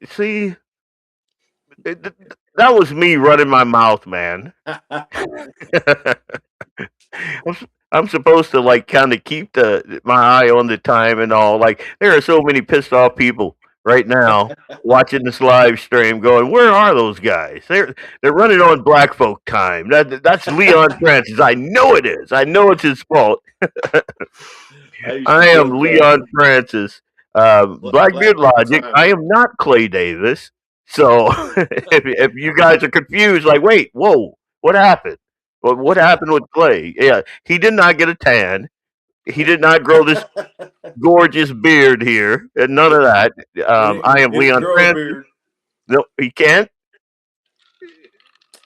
See, that was me running my mouth, man. I'm supposed to like kind of keep my eye on the time and all. Like there are so many pissed off people right now watching this live stream, going, "Where are those guys? They're running on Black folk time. That's Leon Francis. I know it is. I know it's his fault. I used to I am joke, Leon Francis. Blackbeard Black people Logic. time. I am not Clay Davis. So if you guys are confused, like, wait, whoa, what happened? What happened with Clay? Yeah, he did not get a tan. He did not grow this gorgeous beard here, and none of that. I am He didn't Leon grow a Francis. beard. No, he can't.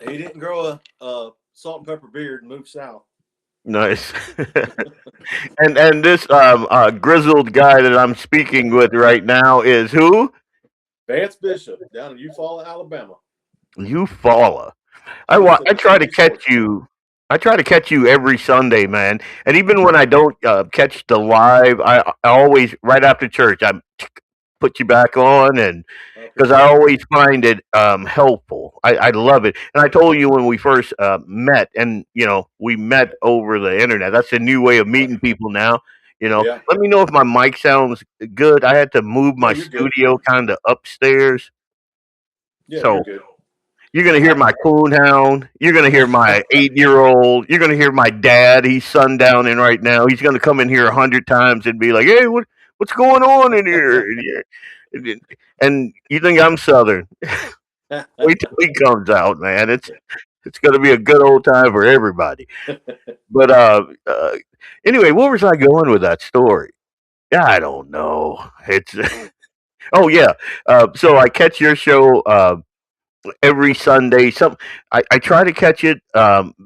He didn't grow a salt and pepper beard and move south. Nice. And this grizzled guy that I'm speaking with right now is who? Vance Bishop down in Eufaula, Alabama. Eufaula. Host of I the try to Sunday catch Sports Show. you. I try to catch you every Sunday, man. And even when I don't catch the live, I always right after church I put you back on, and because I always find it helpful. I love it. And I told you when we first met, and we met over the internet. That's a new way of meeting people now. Yeah. Let me know if my mic sounds good. I had to move No, my you're good. studio kind of upstairs, Yeah, so you're good. you're gonna hear my coonhound. You're gonna hear my 8-year-old. You're gonna hear my dad. He's sundowning right now. He's gonna come in here 100 times and be like, "Hey, what's going on in here?" And you think I'm Southern? Wait till he comes out, man. It's gonna be a good old time for everybody. But anyway, where was I going with that story? I don't know. It's oh yeah. So I catch your show. Every Sunday. I try to catch it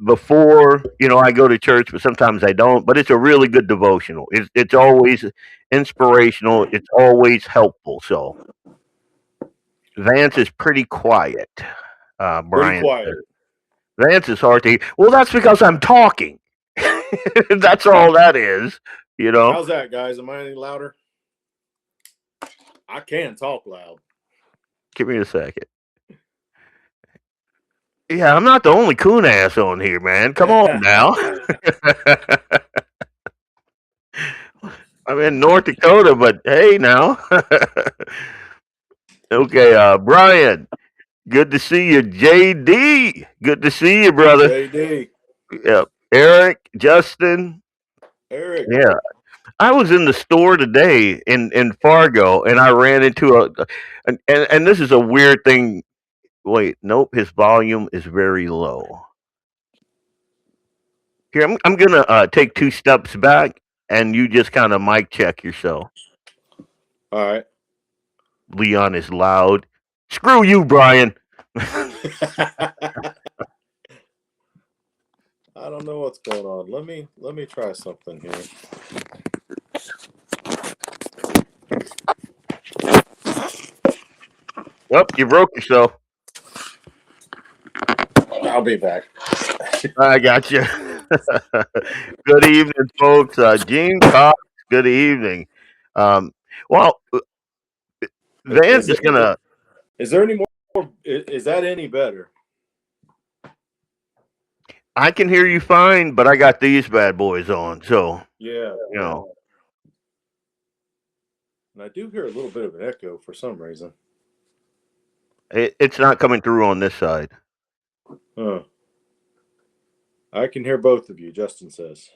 before I go to church, but sometimes I don't. But it's a really good devotional. It's always inspirational. It's always helpful. So Vance is pretty quiet. Pretty Brian quiet. said. Vance is hard to hear. Well, that's because I'm talking. That's all that is. How's that, guys? Am I any louder? I can talk loud. Give me a second. Yeah, I'm not the only coon ass on here, man. Come on now. I'm in North Dakota, but hey now. Okay, Brian, good to see you. JD, good to see you, brother. JD. Yeah. Eric, Justin. Eric. Yeah. I was in the store today in Fargo, and I ran into and this is a weird thing. Wait, nope, his volume is very low. Here, I'm gonna take 2 steps back, and you just kind of mic check yourself. All right. Leon is loud. Screw you, Brian. I don't know what's going on. Let me try something here. Well, you broke yourself. I'll be back. I got you. Good evening, folks. Gene Cox. Good evening. Well, Van's just gonna. Is there any more? Is that any better? I can hear you fine, but I got these bad boys on, so Yeah. And I do hear a little bit of an echo for some reason. It's not coming through on this side. Huh. I can hear both of you, Justin says.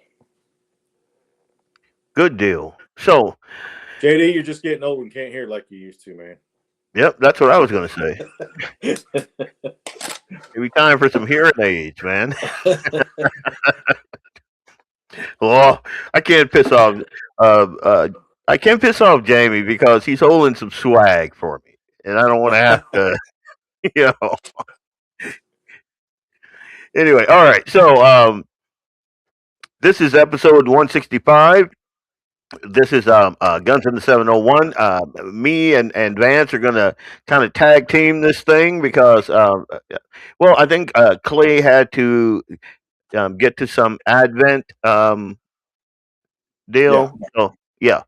Good deal. So, JD, you're just getting old and can't hear like you used to, man. Yep, that's what I was going to say. It'd be time for some hearing aids, man. Well, I can't piss off. I can't piss off Jamie because he's holding some swag for me, and I don't want to have to, you know. Anyway, all right. So, this is episode 165. This is Guns in the 701. Me and Vance are going to kind of tag team this thing because, well, I think Clay had to get to some Advent deal. Yeah. So, yeah.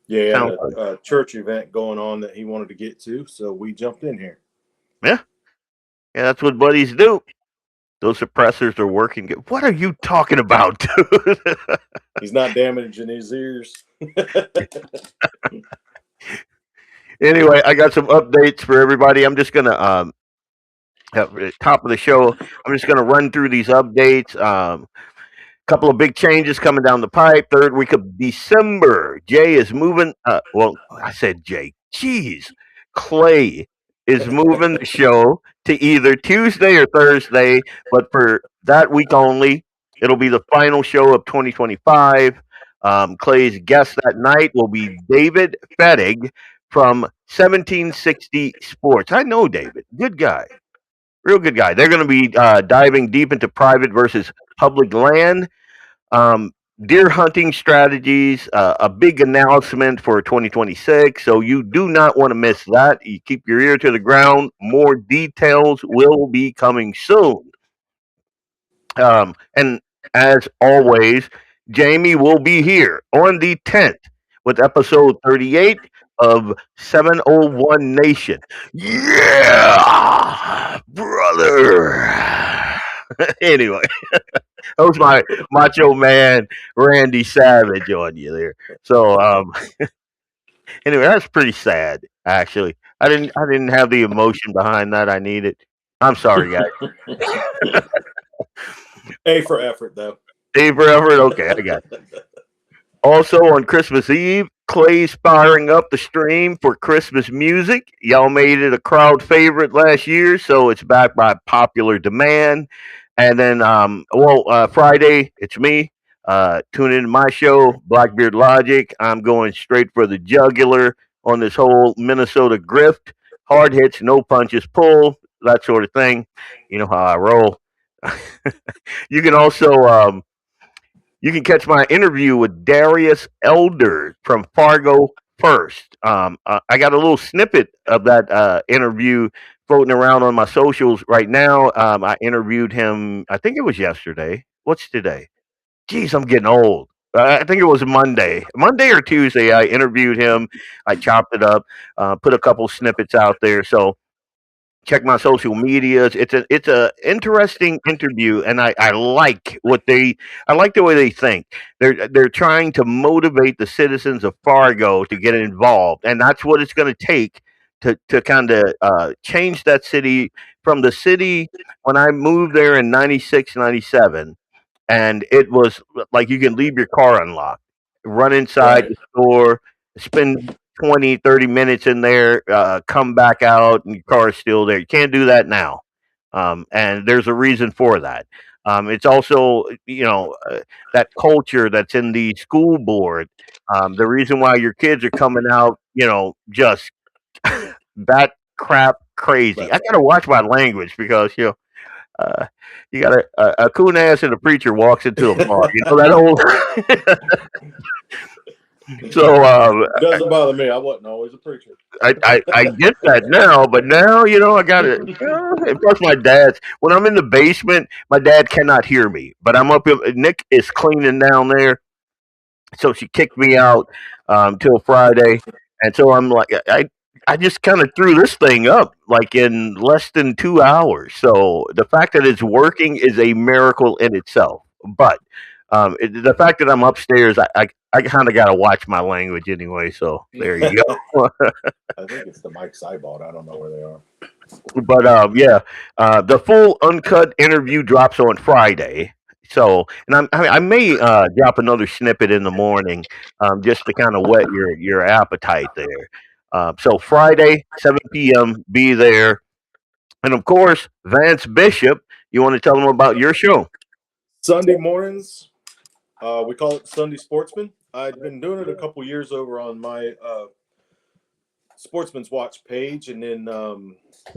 Yeah, he had Sounds like a church event going on that he wanted to get to, so we jumped in here. yeah, yeah. That's what buddies do. Those suppressors are working. What are you talking about, dude? He's not damaging his ears. Anyway, I got some updates for everybody. I'm just gonna at the top of the show. I'm just gonna run through these updates. Couple of big changes coming down the pipe. Third week of December, Jay is moving. Well, I said Jay. Jeez, Clay is moving the show to either Tuesday or Thursday, but for that week only. It'll be the final show of 2025. Clay's guest that night will be David Fettig from 1760 Sports. I know David, good guy, real good guy. They're going to be diving deep into private versus public land, um, deer hunting strategies, a big announcement for 2026. So you do not want to miss that. You keep your ear to the ground. More details will be coming soon. And as always, Jamie will be here on the 10th with episode 38 of 701 Nation. Yeah, brother. Anyway, that was my macho man Randy Savage on you there. So anyway, that's pretty sad actually. I didn't have the emotion behind that I needed. I'm sorry guys. A for effort, though. Dave Everett, okay, I got it. Also on Christmas Eve, Clay's firing up the stream for Christmas music. Y'all made it a crowd favorite last year, so it's back by popular demand. And then, Friday, it's me. Tune in to my show, Blackbeard Logic. I'm going straight for the jugular on this whole Minnesota grift. Hard hits, no punches pulled, that sort of thing. You know how I roll. You can also you can catch my interview with Darius Elder from Fargo First. I got a little snippet of that interview floating around on my socials right now. I interviewed him, I think it was yesterday. What's today? Geez, I'm getting old. I think it was Monday or Tuesday. I interviewed him. I chopped it up, put a couple snippets out there. So check my social medias. It's a interesting interview, and I like the way they think. They're trying to motivate the citizens of Fargo to get involved, and that's what it's going to take to kind of change that city from the city when I moved there in 96, 97, and it was like you can leave your car unlocked, run inside Right. the store, spend 20, 30 minutes in there, come back out, and your car is still there. You can't do that now. And there's a reason for that. It's also, that culture that's in the school board. The reason why your kids are coming out, just that crap crazy. But I got to watch my language because, uh, you got a coon ass and a preacher walks into a bar. You know that old. So doesn't bother me. I wasn't always a preacher. I get that now, but now I got it. And plus, my dad's when I'm in the basement, my dad cannot hear me. But I'm up. Nick is cleaning down there, so she kicked me out till Friday, and so I'm like, I just kind of threw this thing up like in less than 2 hours. So the fact that it's working is a miracle in itself. But the fact that I'm upstairs, I kind of got to watch my language anyway. So there you go. I think it's the mics I bought. I don't know where they are. But yeah, the full uncut interview drops on Friday. So, and I may drop another snippet in the morning, just to kind of whet your appetite there. So Friday, 7 p.m. Be there, and of course, Vance Bishop. You want to tell them about your show? Sunday mornings, we call it Sunday Sportsman. I'd been doing it a couple years over on my Sportsman's Watch page, and then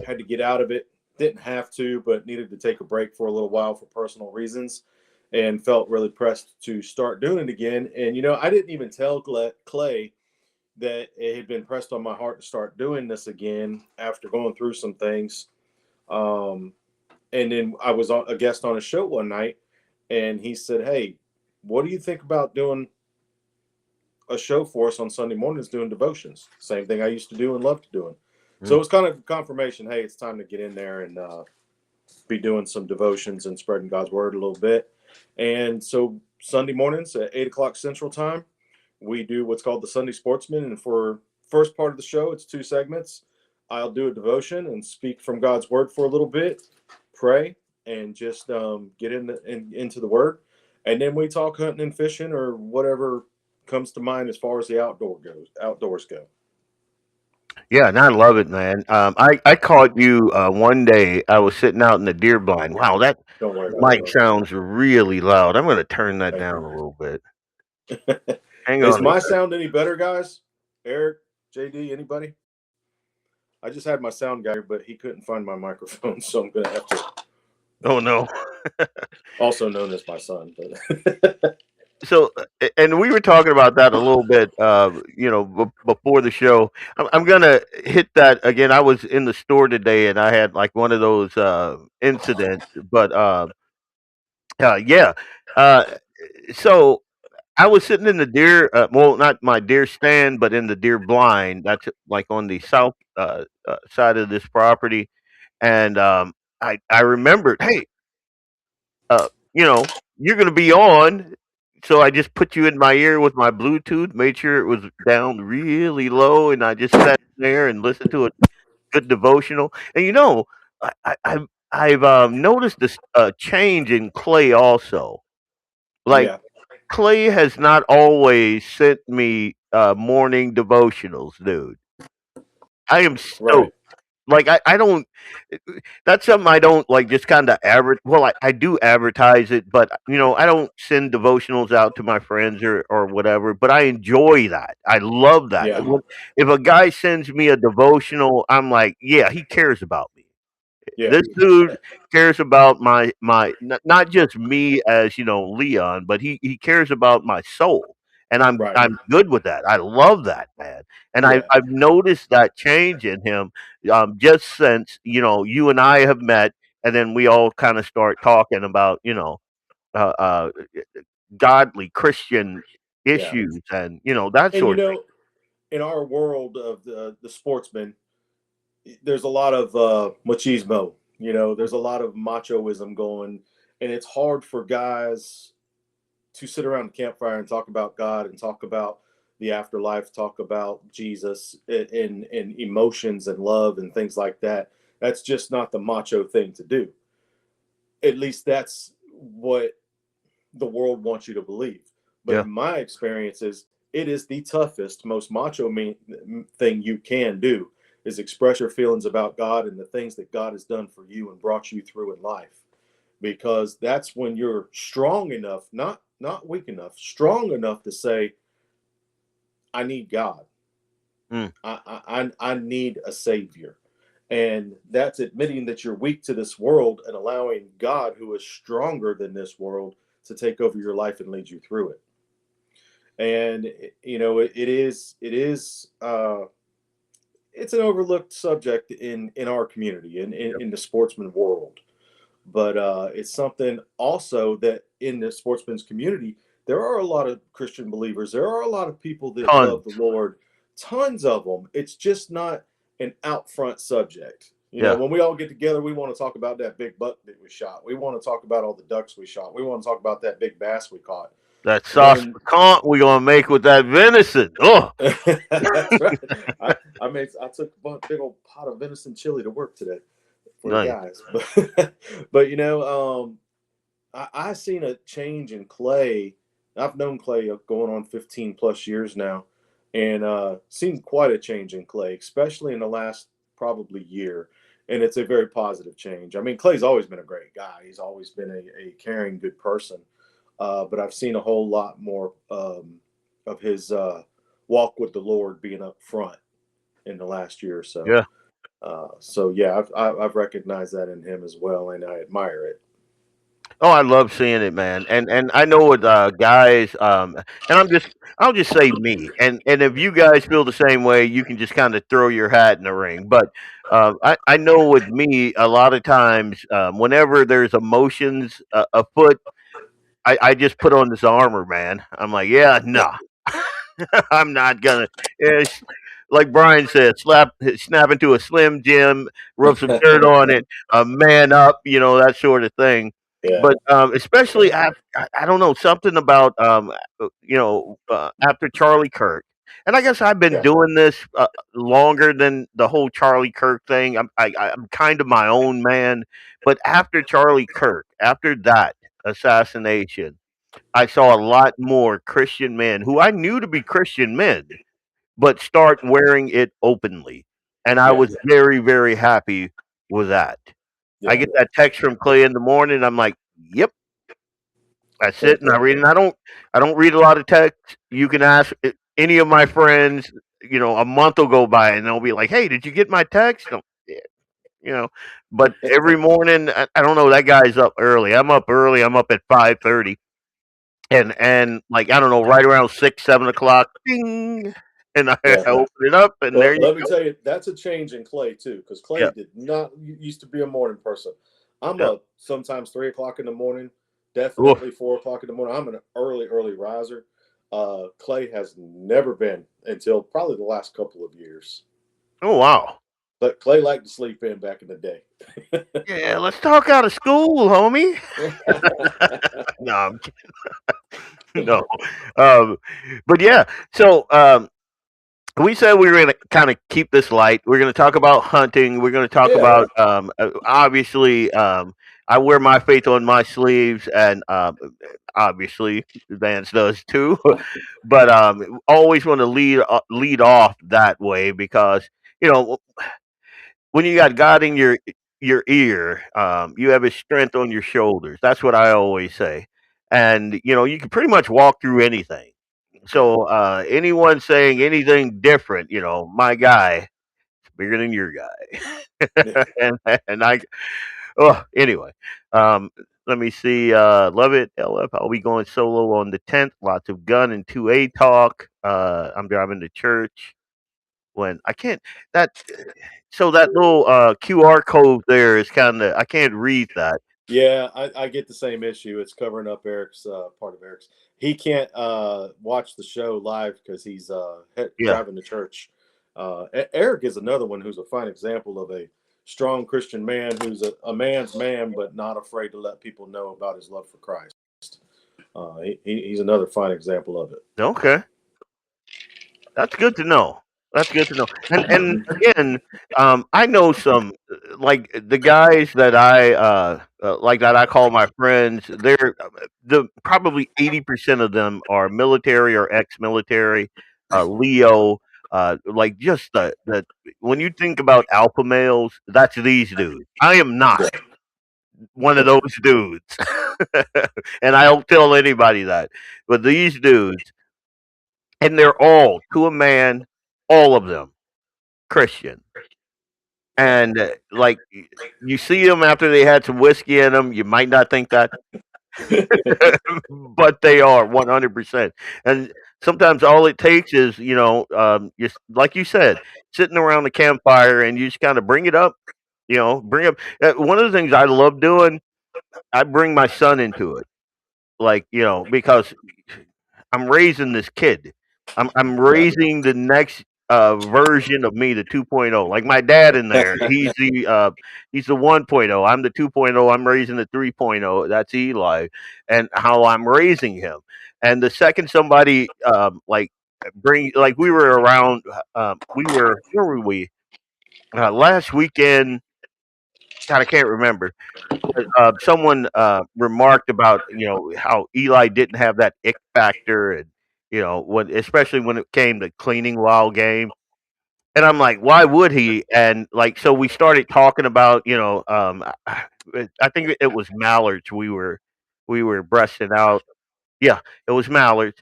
had to get out of it. Didn't have to, but needed to take a break for a little while for personal reasons, and felt really pressed to start doing it again. And I didn't even tell Clay that it had been pressed on my heart to start doing this again after going through some things. Um, and then I was a guest on a show one night, and he said, "Hey, what do you think about doing a show for us on Sunday mornings doing devotions. Same thing I used to do and loved doing. So Mm. it was kind of confirmation. Hey, it's time to get in there and be doing some devotions and spreading God's word a little bit. And so Sunday mornings at 8 o'clock Central Time, we do what's called the Sunday Sportsman. And for first part of the show, it's 2 segments. I'll do a devotion and speak from God's word for a little bit, pray, and just get into the word. And then we talk hunting and fishing or whatever comes to mind as far as the outdoors go. Yeah, and I love it, man. I caught you one day. I was sitting out in the deer blind. Wow, that Don't worry about it, mic bro. sounds really loud. I'm going to turn that Thank down you. a little bit. Hang Is on. my sound any better, guys? Eric, JD, anybody? I just had my sound guy, but he couldn't find my microphone, so I'm gonna have to. Oh no. Also known as my son, but So, and we were talking about that a little bit, before the show. I'm gonna hit that again. I was in the store today, and I had like one of those incidents. But yeah. Uh, so I was sitting in the deer, well, not my deer stand, but in the deer blind. That's like on the south side of this property, and I remembered, hey, you're gonna be on. So I just put you in my ear with my Bluetooth, made sure it was down really low, and I just sat there and listened to a good devotional. And I've noticed this change in Clay also. Like yeah, Clay has not always sent me morning devotionals, dude. I am right, stoked. Like I don't. That's something I don't like. Just kind of well, I do advertise it, but I don't send devotionals out to my friends or whatever. But I enjoy that. I love that. yeah, If a guy sends me a devotional, I'm like, yeah, he cares about me. yeah, This dude cares about not just me as Leon, but he cares about my soul, and I'm right, I'm good with that. I love that, man, and yeah, I've noticed that change in him, just since you and I have met, and then we all kind of start talking about uh, uh, godly Christian yeah. issues and that And sort of thing. in our world of the sportsman, there's a lot of machismo. There's a lot of machoism going, and it's hard for guys to sit around the campfire and talk about God and talk about the afterlife, talk about Jesus and emotions and love and things like that. That's just not the macho thing to do. At least that's what the world wants you to believe. But Yeah, in my experiences, it is the toughest, most macho thing you can do is express your feelings about God and the things that God has done for you and brought you through in life. Because that's when you're strong enough, not weak enough, strong enough to say, I need God. mm, I need a savior. And that's admitting that you're weak to this world and allowing God, who is stronger than this world, to take over your life and lead you through it. And it is it's an overlooked subject in our community and in the sportsman world. But it's something also that in the sportsman's community, there are a lot of Christian believers. There are a lot of people that love the tons. Lord, tons of them. It's just not an out front subject. Yeah, When we all get together, we want to talk about that big buck that we shot. We want to talk about all the ducks we shot. We want to talk about that big bass we caught. that sauce When piquant we gonna make with that venison. Oh, that's right, I took a big old pot of venison chili to work today for the nice. guys, but I seen a change in Clay. I've known Clay going on 15 plus years now, and seen quite a change in Clay, especially in the last probably year. And it's a very positive change. I mean, Clay's always been a great guy. He's always been a caring, good person. But I've seen a whole lot more of his walk with the Lord being up front in the last year or so. Yeah. So yeah, I've recognized that in him as well, and I admire it. Oh, I love seeing it, man. And I know with guys, and I'll just say me. And if you guys feel the same way, you can just kind of throw your hat in the ring. But I know with me, a lot of times, whenever there's emotions afoot, I just put on this armor, man. I'm like, yeah, Yeah, nah. I'm not gonna. It's, like Brian said, snap into a Slim Jim, rub some dirt on it, man up, that sort of thing. Yeah, But especially I don't know, something about after Charlie Kirk, and I guess I've been yeah, doing this longer than the whole Charlie Kirk thing. I'm kind of my own man, but after Charlie Kirk, after that assassination, I saw a lot more Christian men who I knew to be Christian men, but start wearing it openly. And I yeah, was very, very happy with that. I yeah. get that text from Clay in the morning. I'm like, yep, that's it. And I read, and I don't read a lot of text. You can ask any of my friends. A month will go by, and they'll be like, "Hey, did you get my text?" Yeah, you know. But every morning, I don't know. That guy's up early. I'm up early. I'm up at 5:30. And like I don't know, right around 6, 7 o'clock, ding, and I Yeah. open it up, and there Well, you let me go. tell you, that's a change in Clay too, because Clay Yeah, did not used to be a morning person. I'm yeah. a sometimes 3 o'clock in the morning, Oof. definitely 4 o'clock in the morning. I'm an early riser. Clay has never been until probably the last couple of years. Oh wow. But Clay liked to sleep in back in the day. Yeah, let's talk out of school, homie. No, I'm kidding. No. Um, but yeah, so we said we were going to kind of keep this light. We're going to talk about hunting. We're going to talk Yeah, about obviously. I wear my faith on my sleeves, and obviously Vance does too. But always want to lead off that way because you know when you got God in your ear, you have His strength on your shoulders. That's what I always say, and you can pretty much walk through anything. yeah, So anyone saying anything different, my guy is bigger than your guy, yeah, and I. Oh, anyway, um, let me see. Love it, LF. I'll be going solo on the 10th. Lots of gun and 2A talk. I'm driving to church when I can't. That so that little QR code there is kind of I can't read that. yeah. I get the same issue. It's covering up Eric's part of Eric's. He can't watch the show live because he's Yeah. driving to church. Eric is another one who's a fine example of a strong Christian man who's a man's man, but not afraid to let people know about his love for Christ. He's another fine example of it. Okay. That's good to know. That's good to know. And again, I know some like the guys that I like that I call my friends. They're the probably 80% of them are military or ex-military. Leo, like just the when you think about alpha males, that's these dudes. I am not one of those dudes, and I don't tell anybody that. But these dudes, and they're all to a man, all of them Christian. And like you see them after they had some whiskey in them, you might not think that, but they are 100%. And sometimes all it takes is just like you said, sitting around the campfire and you just kind of bring it up. Bring up one of the things I love doing. I bring my son into it, like because I'm raising this kid. I'm Yeah, raising the next version of me, the 2.0. Like my dad in there, he's the 1.0. I'm the 2.0. I'm raising the 3.0. That's Eli, and how I'm raising him. And the second somebody like bring like we were around, we were where were we last weekend? God, I can't remember. Someone remarked about how Eli didn't have that ick factor, and when especially when it came to cleaning while game. And I'm like, why would he? And like, so we started talking about I think it was mallards we were breasting out. Yeah, it was mallards.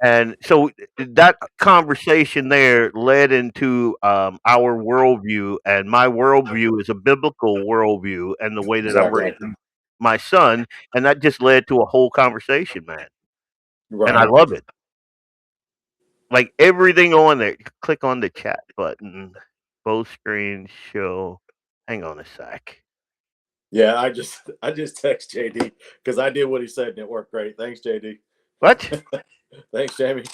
And so that conversation there led into our worldview, and my worldview is a biblical worldview, and the way that I'm exactly. raising my son, and that just led to a whole conversation, man. And I Right. love it. Like everything on there, click on the chat button. Both screens show. Hang on a sec. Yeah, I just text JD because I did what he said and it worked great. Thanks, JD. What? Thanks, Jamie.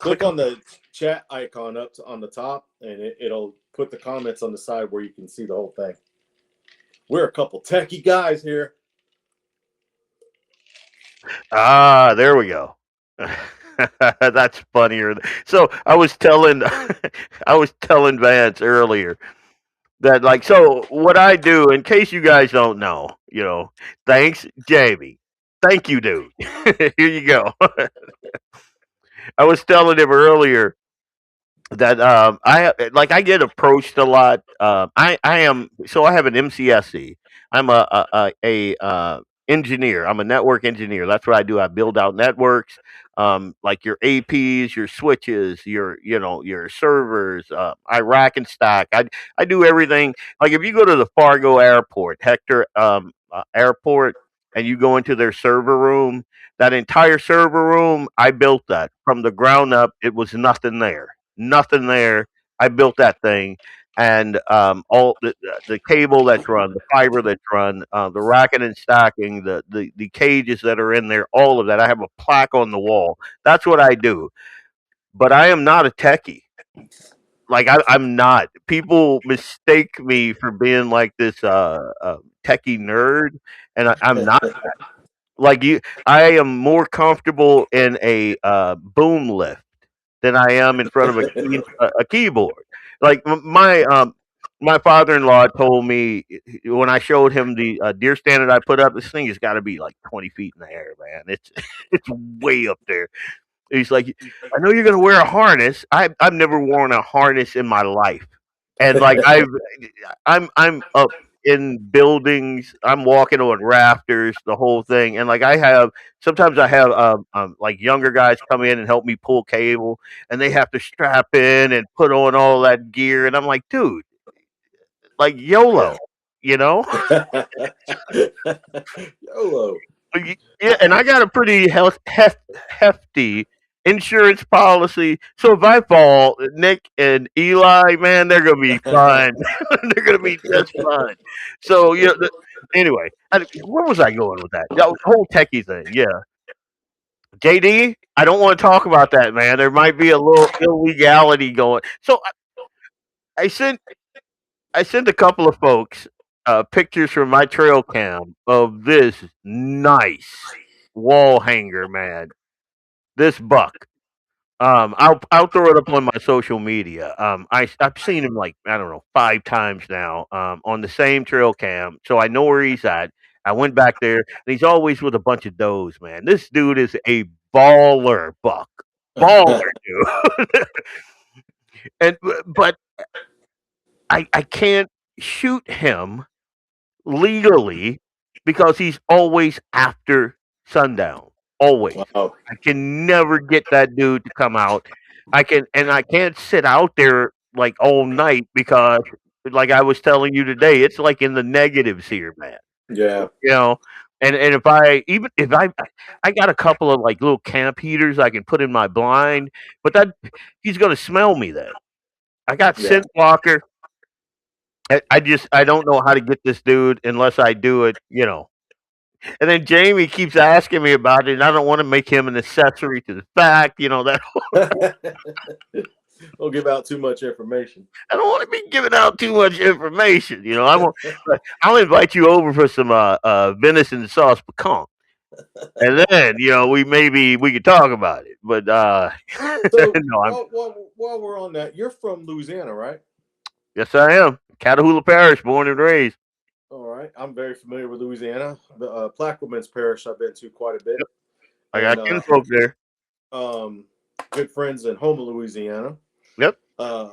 Click on the chat icon on the top, and it'll put the comments on the side where you can see the whole thing. We're a couple techie guys here. Ah, there we go. That's funnier. So I was telling Vance earlier that like so what I do in case you guys don't know, thanks Jamie. Thank you, dude. Here you go. I was telling him earlier that I get approached a lot. I have an MCSE. I'm a engineer. I'm a network engineer. That's what I do. I build out networks, like your APs, your switches, your servers. I rack and stack. I do everything. Like if you go to the Fargo Airport, Hector Airport, and you go into their server room, that entire server room, I built that from the ground up. It was nothing there. I built that thing, and all the cable that's run, the fiber that's run, the racking and stacking, the cages that are in there, all of that. I have a plaque on the wall. That's what I do. But I am not a techie. Like I'm not. People mistake me for being like this techie nerd, and I'm not. Like you, I am more comfortable in a boom lift than I am in front of a keyboard. Like my father-in-law told me when I showed him the deer stand that I put up. This thing has got to be like 20 feet in the air, man. It's it's way up there. He's like, I know you're gonna wear a harness. I've never worn a harness in my life, and like I'm up in buildings. I'm walking on rafters, the whole thing, and like sometimes I have like younger guys come in and help me pull cable, and they have to strap in and put on all that gear, and I'm like, dude, like YOLO, you know? YOLO. Yeah, and I got a pretty hefty insurance policy. So if I fall, Nick and Eli, man, they're gonna be fine. They're gonna be just fine. So anyway, where was I going with that? The whole techie thing, yeah. JD, I don't want to talk about that, man. There might be a little illegality going. So I sent I sent a couple of folks pictures from my trail cam of this nice wall hanger, man. This buck. I'll throw it up on my social media. I've seen him like I don't know 5 times now. On the same trail cam, so I know where he's at. I went back there, and he's always with a bunch of does. Man, this dude is a baller buck, baller dude. and but I can't shoot him legally because he's always after sundown. Always. Wow. I can never get that dude to come out. I can't sit out there like all night because like I was telling you today, it's like in the negatives here, man. Yeah. You know, and if I got a couple of like little camp heaters I can put in my blind, but that he's gonna smell me then. I got Yeah. scent blocker. I don't know how to get this dude unless I do it. And then Jamie keeps asking me about it, and I don't want to make him an accessory to the fact, that Don't give out too much information. I don't want to be giving out too much information. I'll invite you over for some venison sauce pecan, and then we could talk about it. But So no, while we're on that, you're from Louisiana, right? yes, I am Catahoula Parish, born and raised. All right. I'm very familiar with Louisiana. The Plaquemines Parish I've been to quite a bit, Yep, I and got kinfolk there. um, good friends in Houma, Louisiana. Yep. Uh,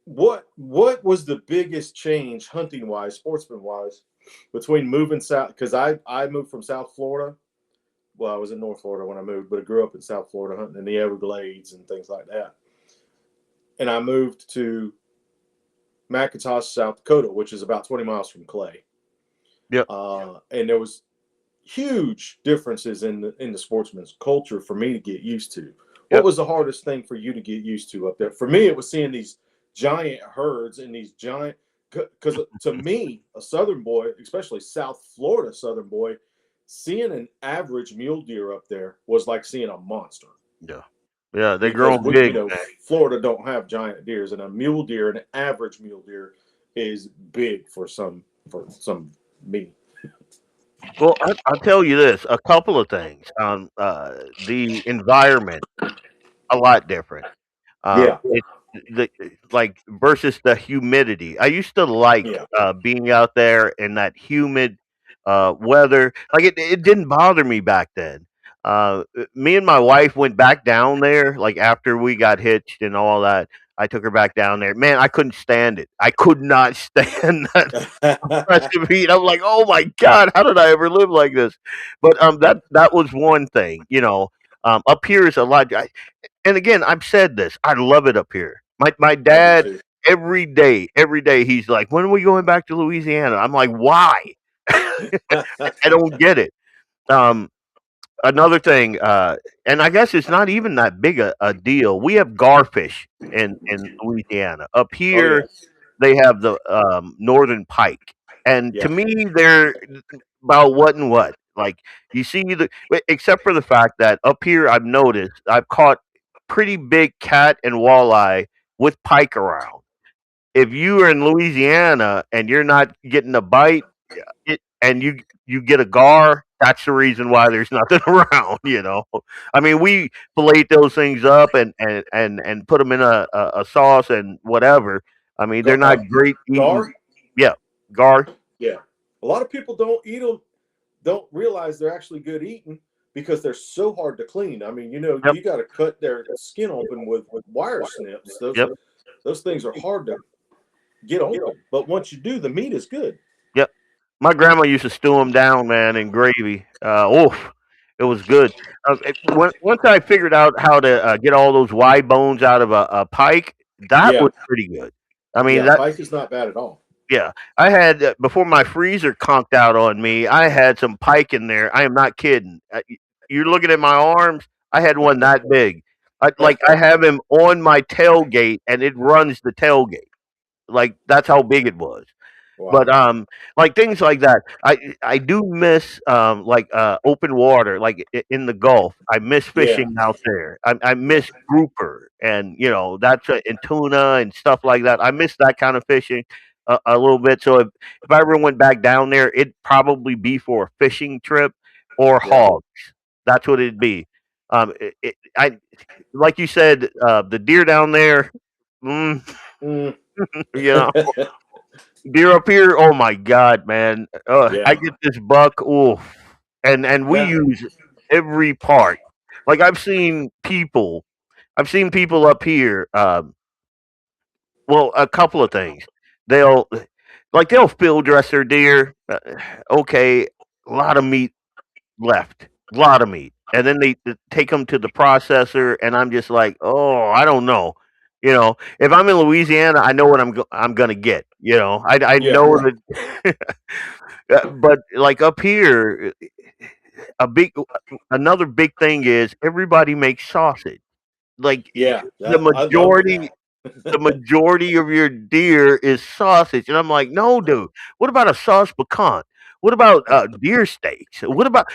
what was the biggest change hunting wise, sportsman wise, between moving south? Because I moved from South Florida. Well, I was in North Florida when I moved, but I grew up in South Florida hunting in the Everglades and things like that. And I moved to McIntosh, South Dakota, which is about 20 miles from Clay. Yep. And there was huge differences in the sportsman's culture for me to get used to. What Yep. was the hardest thing for you to get used to up there? For me, it was seeing these giant herds and these giant. Because to me, a Southern boy, especially South Florida Southern boy, seeing an average mule deer up there was like seeing a monster. Yeah. Yeah, they because grown we, big, man. Florida don't have giant deers, and a mule deer, an average mule deer, is big for some meat. Well, I'll tell you this: a couple of things. The environment a lot different. Yeah, It the like versus the humidity. I used to like yeah, being out there in that humid weather. Like it didn't bother me back then. Me and my wife went back down there. Like after we got hitched and all that, I took her back down there. Man, I couldn't stand it. I could not stand that oppressive heat. I'm like, oh my god, how did I ever live like this? But that was one thing. Up here is a lot. And again, I've said this. I love it up here. My I do dad too. every day he's like, "When are we going back to Louisiana?" I'm like, "Why?" I don't get it. Um, Another thing, and I guess it's not even that big a deal. We have garfish in Louisiana. Up Oh yeah, here, they have the northern pike, and to yeah, me, they're about what and what. Like you see except for the fact that up here, I've noticed I've caught pretty big cat and walleye with pike around. If you are in Louisiana and you're not getting a bite, and you get a gar, that's the reason why there's nothing around. I mean, we fillet those things up and put them in a sauce and whatever. I mean, they're not great eating. gar. Yeah, gar. Yeah, a lot of people don't eat them. Don't realize they're actually good eating because they're so hard to clean. I mean, Yep, you got to cut their skin open with wire snips. yep, Those things are hard to get open, but once you do, the meat is good. yep. My grandma used to stew them down, man, in gravy. Oof, it was good. Once I figured out how to get all those Y bones out of a pike, that Yeah, was pretty good. I mean, yeah, that pike is not bad at all. yeah, I had before my freezer conked out on me. I had some pike in there. I am not kidding. You're looking at my arms. I had one that big. I have him on my tailgate, and it runs the tailgate. Like that's how big it was. But Wow. like things like that, I do miss open water, like in the Gulf. I miss Yeah, fishing out there. I yeah, miss grouper, and that's and tuna and stuff like that. I miss that kind of fishing a little bit. So if I ever went back down there, it'd probably be for a fishing trip or yeah. hogs. That's what it'd be. I like you said, the deer down there. Mm, Mm. you know. Deer up here, oh my god, man! I Yeah. get this buck, oof, and we Now, use every part. Like I've seen people up here. Well, a couple of things. They'll they'll field dress their deer. Okay, a lot of meat left, a lot of meat, and then they take them to the processor, and I'm just like, oh, I don't know. If I'm in Louisiana, I know what I'm gonna get. I yeah, know that. But like up here, a big another big thing is everybody makes sausage. Like yeah. the I love that. majority of your deer is sausage, and I'm like, no, dude. What about a sauce pecan? What about deer steaks? What about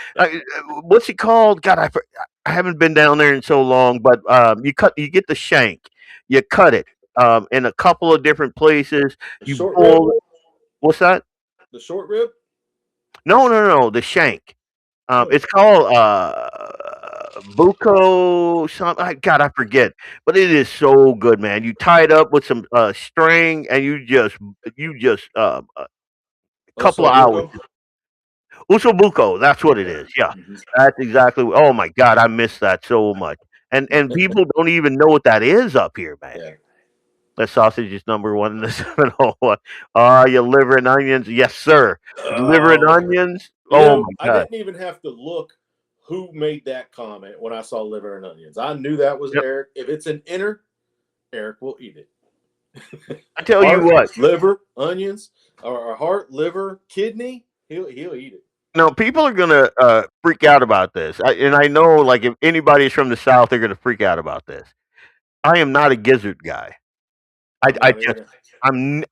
what's it called? God, I haven't been down there in so long, but you get the shank, you cut it in a couple of different places. The You short rib, boil it. What's that? the short rib. No, no, no, the shank. Oh, It's called Buko. God, I forget, but it is so good, man. You tie it up with some string, and you just a couple of hours. osobuco. Usobuco, that's what it Yeah. is. Yeah, Mhm. that's exactly. Oh my God, I miss that so much. And people don't even know what that is up here, man. Yeah. The sausage is number one in the 701. Your liver and onions, yes, sir. Liver and Oh, onions. Oh my I God. didn't even have to look who made that comment when I saw liver and onions. I knew that was Yep. Eric. If it's an inner, Eric will eat it. I tell you Heart, what. liver, onions, or heart, liver, kidney, he'll eat it. No, people are gonna freak out about this, and I know, like, if anybody's from the South, they're gonna freak out about this. I am not a gizzard guy. I, I'm I not just, either.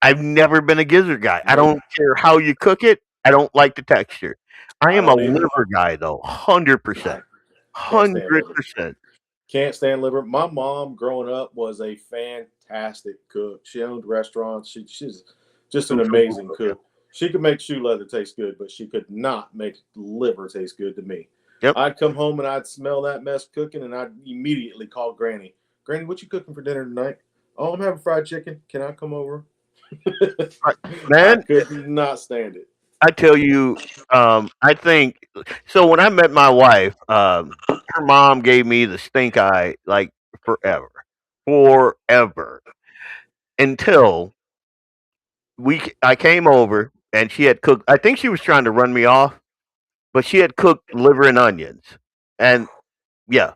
I've never been a gizzard guy. I Nope. don't care how you cook it. I don't like the texture. I I am a don't either. liver guy, though, 100%, I can't stand hundred liver. percent. Can't stand liver. My mom, growing up, was a fantastic cook. She owned restaurants. She's just an amazing cook. She could make shoe leather taste good, but she could not make liver taste good to me. Yep. I'd come home and I'd smell that mess cooking, and I'd immediately call Granny. Granny, what you cooking for dinner tonight? Oh, I'm having fried chicken. Can I come over? I Man, could not stand it. I tell you, I think so. When I met my wife, her mom gave me the stink eye like forever, forever until I came over and she had cooked. I think she was trying to run me off, but she had cooked liver and onions, and yeah.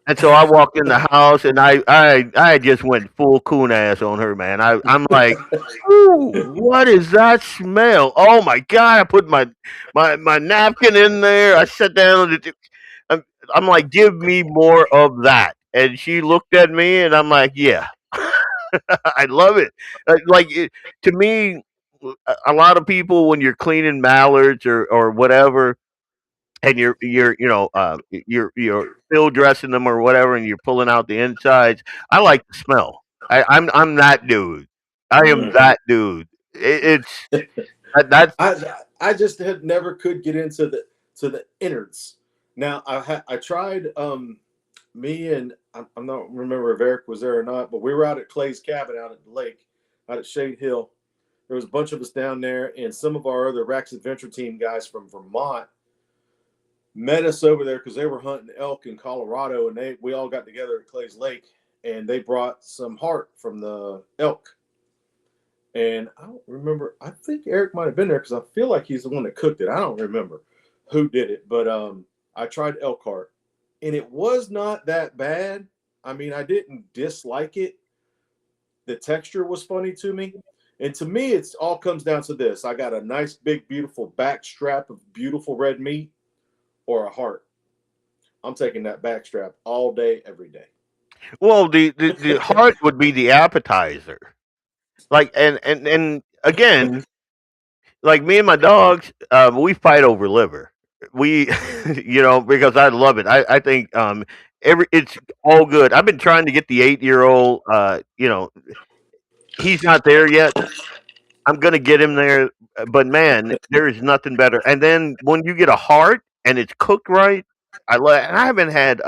And so I walked in the house and I just went full coon ass on her, man. I'm like, ooh, what is that smell? Oh my god! I put my napkin in there. I sat down. I'm, I'm like, give me more of that. And she looked at me and I'm like, yeah, I love it. To me, a lot of people when you're cleaning mallards or whatever, and you're you're still dressing them or whatever, and you're pulling out the insides. I like the smell. I'm that dude. I am Mm. that dude. It's that's I just had never could get into the innards. Now I tried me and I'm not remember if Eric was there or not, but we were out at Clay's cabin out at the lake, out at Shade Hill. There was a bunch of us down there, and some of our other Rax Adventure Team guys from Vermont met us over there because they were hunting elk in Colorado, and we all got together at Clay's Lake, and they brought some heart from the elk. And I don't remember. I think Eric might have been there because I feel like he's the one that cooked it. I don't remember who did it, but I tried elk heart, and it was not that bad. I mean, I didn't dislike it. The texture was funny to me. And to me, it's all comes down to this. I got a nice, big, beautiful back strap of beautiful red meat or a heart. I'm taking that back strap all day, every day. well, the heart would be the appetizer. Like and again, like me and my dogs, we fight over liver. We, because I love it. I think it's all good. I've been trying to get the 8 year old. He's not there yet. I'm gonna get him there, but man, there is nothing better. And then when you get a heart and it's cooked right, and I haven't had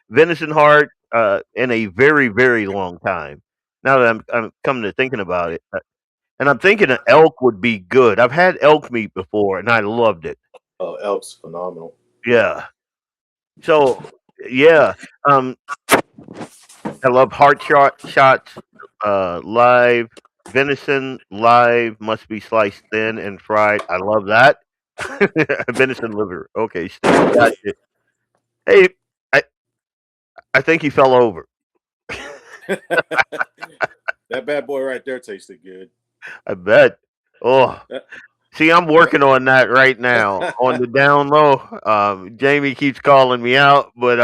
venison heart in a very very long time. Now that I'm coming to thinking about it, and I'm thinking an elk would be good. I've had elk meat before, and I loved it. Oh, elk's phenomenal. Yeah. So yeah, um, I love shots, live venison live must be sliced thin and fried. I love that. Venison liver. Okay, steak. Gotcha. Hey, I I think he fell over. That bad boy right there tasted good. I bet. Oh, see, I'm working on that right now on the down low. Jamie keeps calling me out, but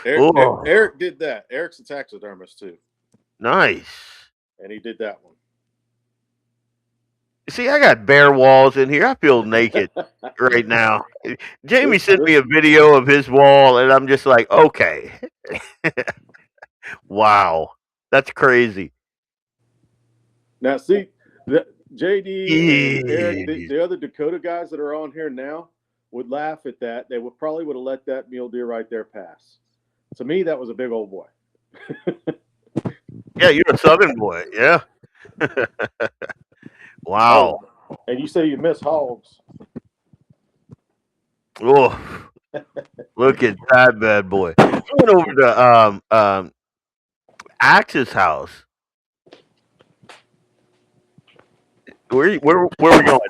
oh, Eric did that. Eric's a taxidermist too, nice. and he did that one. See, I got bare walls in here. I feel naked right now. Jamie This sent me this a video of his wall, and I'm just like, okay, wow, that's crazy. now see the JD and Eric, Jeez. the other Dakota guys that are on here now would laugh at that. They would have let that mule deer right there pass. To me, that was a big old boy. Yeah, you're a Southern boy. Yeah. Wow. Oh, and you say you miss hogs. Oh, look at that bad boy. I went over to Axe's house. Where we going?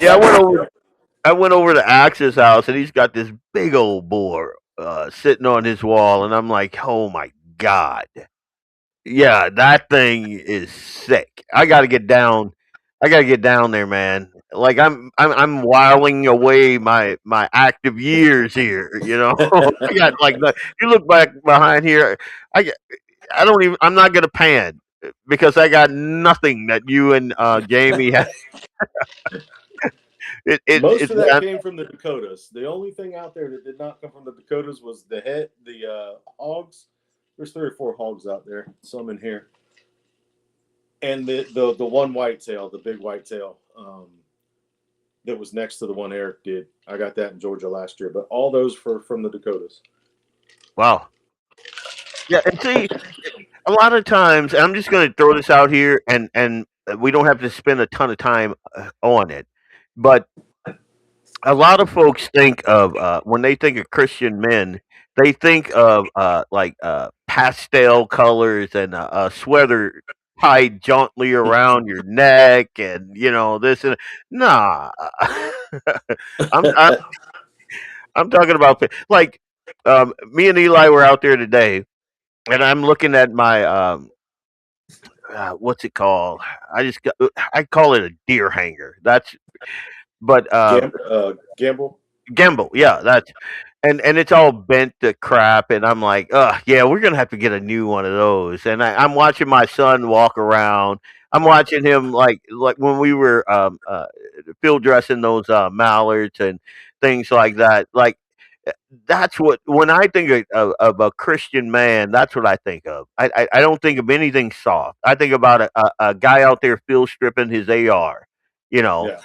Yeah, I went over to Axe's house and he's got this big old boar sitting on his wall, and I'm like, oh my god, yeah, that thing is sick. I got to get down. I got to get down there, man. Like I'm whiling away my active years here. I got like you look back behind here. I got- I don't even. I'm not gonna pan because I got nothing that you and Jamie have. Most it's of that came from the Dakotas. The only thing out there that did not come from the Dakotas was the hogs. There's 3 or 4 hogs out there. Some in here, and the one whitetail, the big whitetail, that was next to the one Eric did. I got that in Georgia last year, but all those from the Dakotas. wow. Yeah, and see, a lot of times, and I'm just going to throw this out here, and we don't have to spend a ton of time on it, but a lot of folks think of when they think of Christian men, they think of pastel colors and a sweater tied jauntily around your neck, and this and nah. I'm I'm talking about like me and Eli were out there today, and I'm looking at my what's it called? I call it a deer hanger. That's but Gamble. gimbal. Yeah, that's and it's all bent to crap, and I'm like, yeah, we're gonna have to get a new one of those. And I'm watching my son walk around. I'm watching him like when we were field dressing those mallards and things like that. Like that's what when I think of a Christian man, that's what I think of. I don't think of anything soft. I think about a guy out there field stripping his AR. You know, Yeah.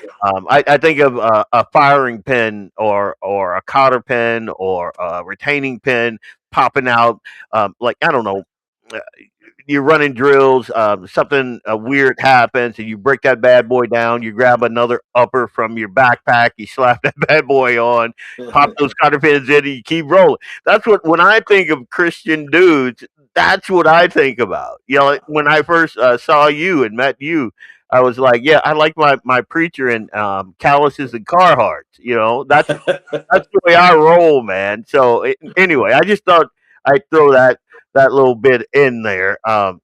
I think of a firing pin or a cotter pin or a retaining pin popping out. Like I don't know, uh, you're running drills. Something weird happens, and you break that bad boy down. You grab another upper from your backpack. You slap that bad boy on. Pop those cotter pins in, and you keep rolling. That's what when I think of Christian dudes. That's what I think about. Like, when I first saw you and met you, I was like, yeah, I like my preacher in calluses and Carhartts. That's the way I roll, man. So anyway, I just thought I'd throw that little bit in there. And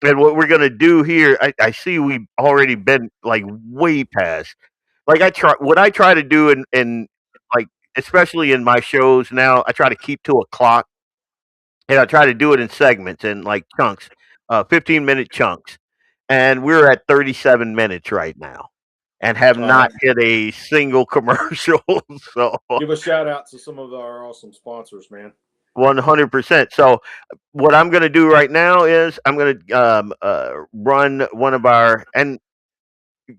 what we're gonna do here, I see we've already been like way past. Like I try to do in like especially in my shows now, I try to keep to a clock, and I try to do it in segments and like chunks, 15-minute chunks. And we're at 37 minutes right now, and have not hit a single commercial. So Give a shout out to some of our awesome sponsors, man. 100%. So what I'm going to do right now is I'm going to run one of our, and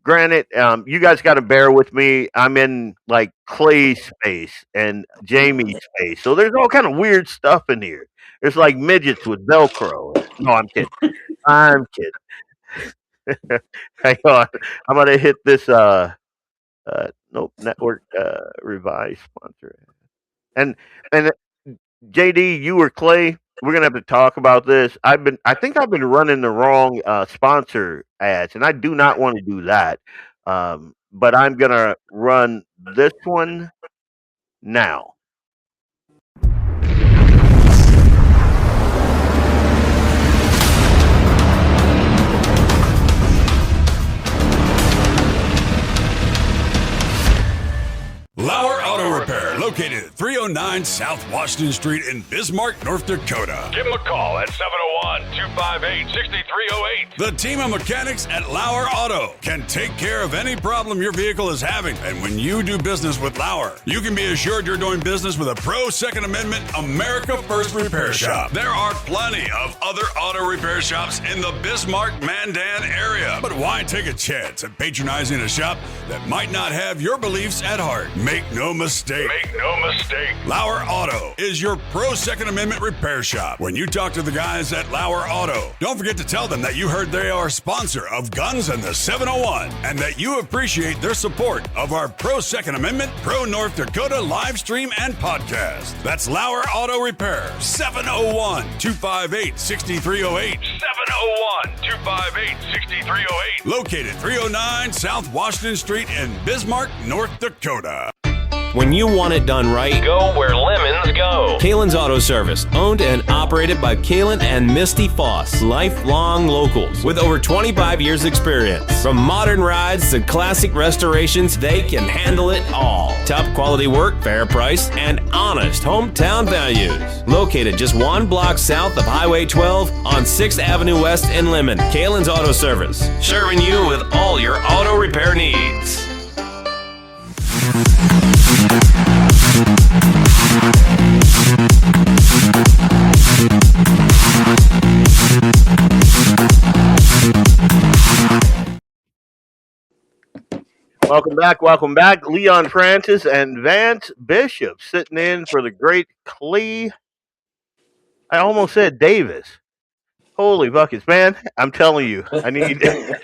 granted, you guys got to bear with me. I'm in like Clay's space and Jamie's space, so there's all kind of weird stuff in here. There's like midgets with Velcro. No, I'm kidding. I'm kidding. Hang on, I'm gonna hit this. Nope, network revise sponsor, and JD, you or Clay, we're gonna have to talk about this. I think I've been running the wrong sponsor ads, and I do not want to do that. But I'm gonna run this one now. LAUER Auto Repair, located at 309 South Washington Street in Bismarck, North Dakota. Give them a call at 701-258-6308. The team of mechanics at LAUER Auto can take care of any problem your vehicle is having. And when you do business with LAUER, you can be assured you're doing business with a pro Second Amendment America First repair shop. There are plenty of other auto repair shops in the Bismarck-Mandan area. But why take a chance at patronizing a shop that might not have your beliefs at heart? Make no mistake. Make no mistake. LAUER Auto is your pro Second Amendment repair shop. When you talk to the guys at LAUER Auto, don't forget to tell them that you heard they are a sponsor of Guns and the 701 and that you appreciate their support of our pro Second Amendment, pro North Dakota live stream and podcast. That's LAUER Auto Repair, 701-258-6308. 701-258-6308. Located 309 South Washington Street in Bismarck, North Dakota. When you want it done right, Go where lemons go. Kalen's Auto Service, owned and operated by Kalen and Misty Foss, lifelong locals with over 25 years experience. From modern rides to classic restorations, they can handle it all. Top quality work, fair price, and honest hometown values. Located just one block south of Highway 12 on 6th Avenue West in Lemon, Kalen's Auto Service, serving you with all your auto repair needs. Welcome back. Welcome back. Leon Francis and Vance Bishop sitting in for the great Clee. I almost said Davis. Holy buckets, man! I'm telling you, I need I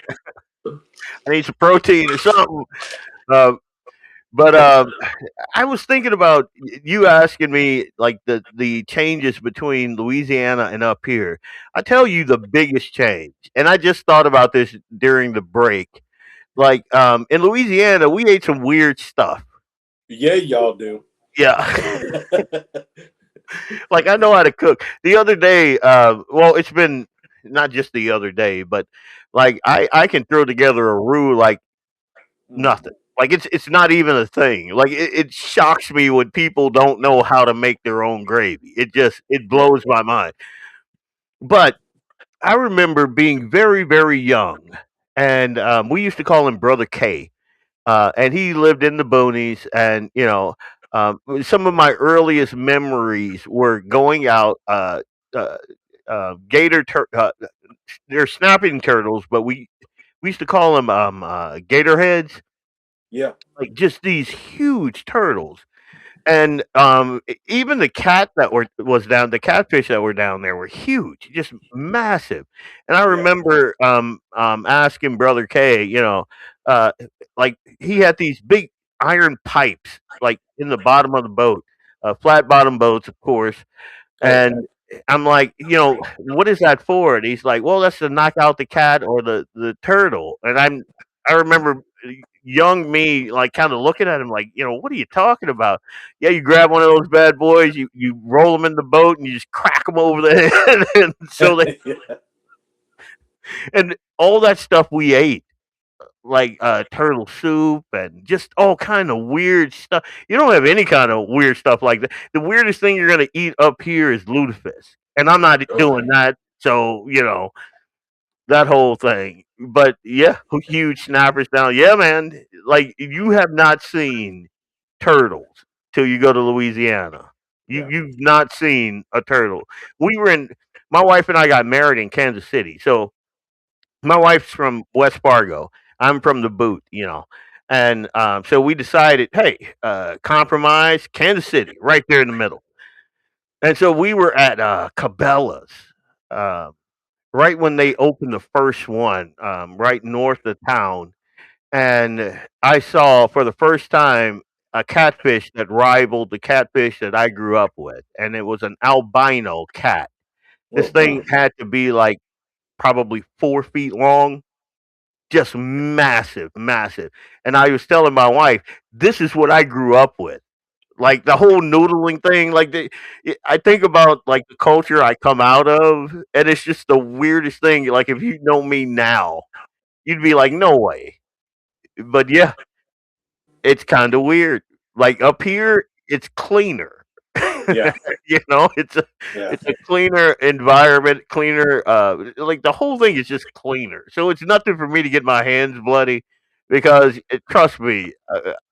need some protein or something. Uh, but I was thinking about you asking me like the changes between Louisiana and up here. I tell you the biggest change, and I just thought about this during the break. Like in Louisiana, we ate some weird stuff. Yeah, y'all do. Yeah. Like I know how to cook. The other day, well, it's been not just the other day, but like I can throw together a roux like nothing. Like it's not even a thing. Like it shocks me when people don't know how to make their own gravy. It Yeah. blows my mind. But I remember being very very young, and we used to call him Brother K, and he lived in the boonies, and some of my earliest memories were going out. Uh, they're snapping turtles, but we used to call them gator heads, Yeah. like just these huge turtles. And even the catfish that were down there were huge, just massive. And I Yeah. remember asking Brother K, uh, like he had these big iron pipes, like in the bottom of the boat, flat bottom boats, of course. Oh yeah. And I'm like, what is that for? And he's like, well, that's to knock out the cat or the turtle. And I remember young me like kind of looking at him like, what are you talking about? Yeah, you grab one of those bad boys, you roll them in the boat, and you just crack them over the head, and Yeah. and all that stuff we ate. Like turtle soup and just all kind of weird stuff. You don't have any kind of weird stuff like that. The weirdest thing you're gonna eat up here is lutefisk, and I'm not doing Okay. that. So that whole thing. But yeah, huge snappers down. Yeah, man. Like you have not seen turtles till you go to Louisiana. Yeah. You've not seen a turtle. We were in. My wife and I got married in Kansas City, so my wife's from West Fargo. I'm from the boot, and so we decided, hey, compromise, Kansas City, right there in the middle. And so we were at Cabela's, uh, right when they opened the first one, right north of town, and I saw for the first time a catfish that rivaled the catfish that I grew up with, and it was an albino cat. This Oh thing my. had to be like probably 4 feet long, just massive, massive. And I was telling my wife, this is what I grew up with. Like the whole noodling thing, I think about like the culture I come out of, and it's just the weirdest thing. Like if you know me now, you'd be like, no way. But yeah, it's kind of weird. Like up here, it's cleaner. Yeah. It's a Yeah. it's a cleaner environment, cleaner. Like the whole thing is just cleaner. So it's nothing for me to get my hands bloody because trust me,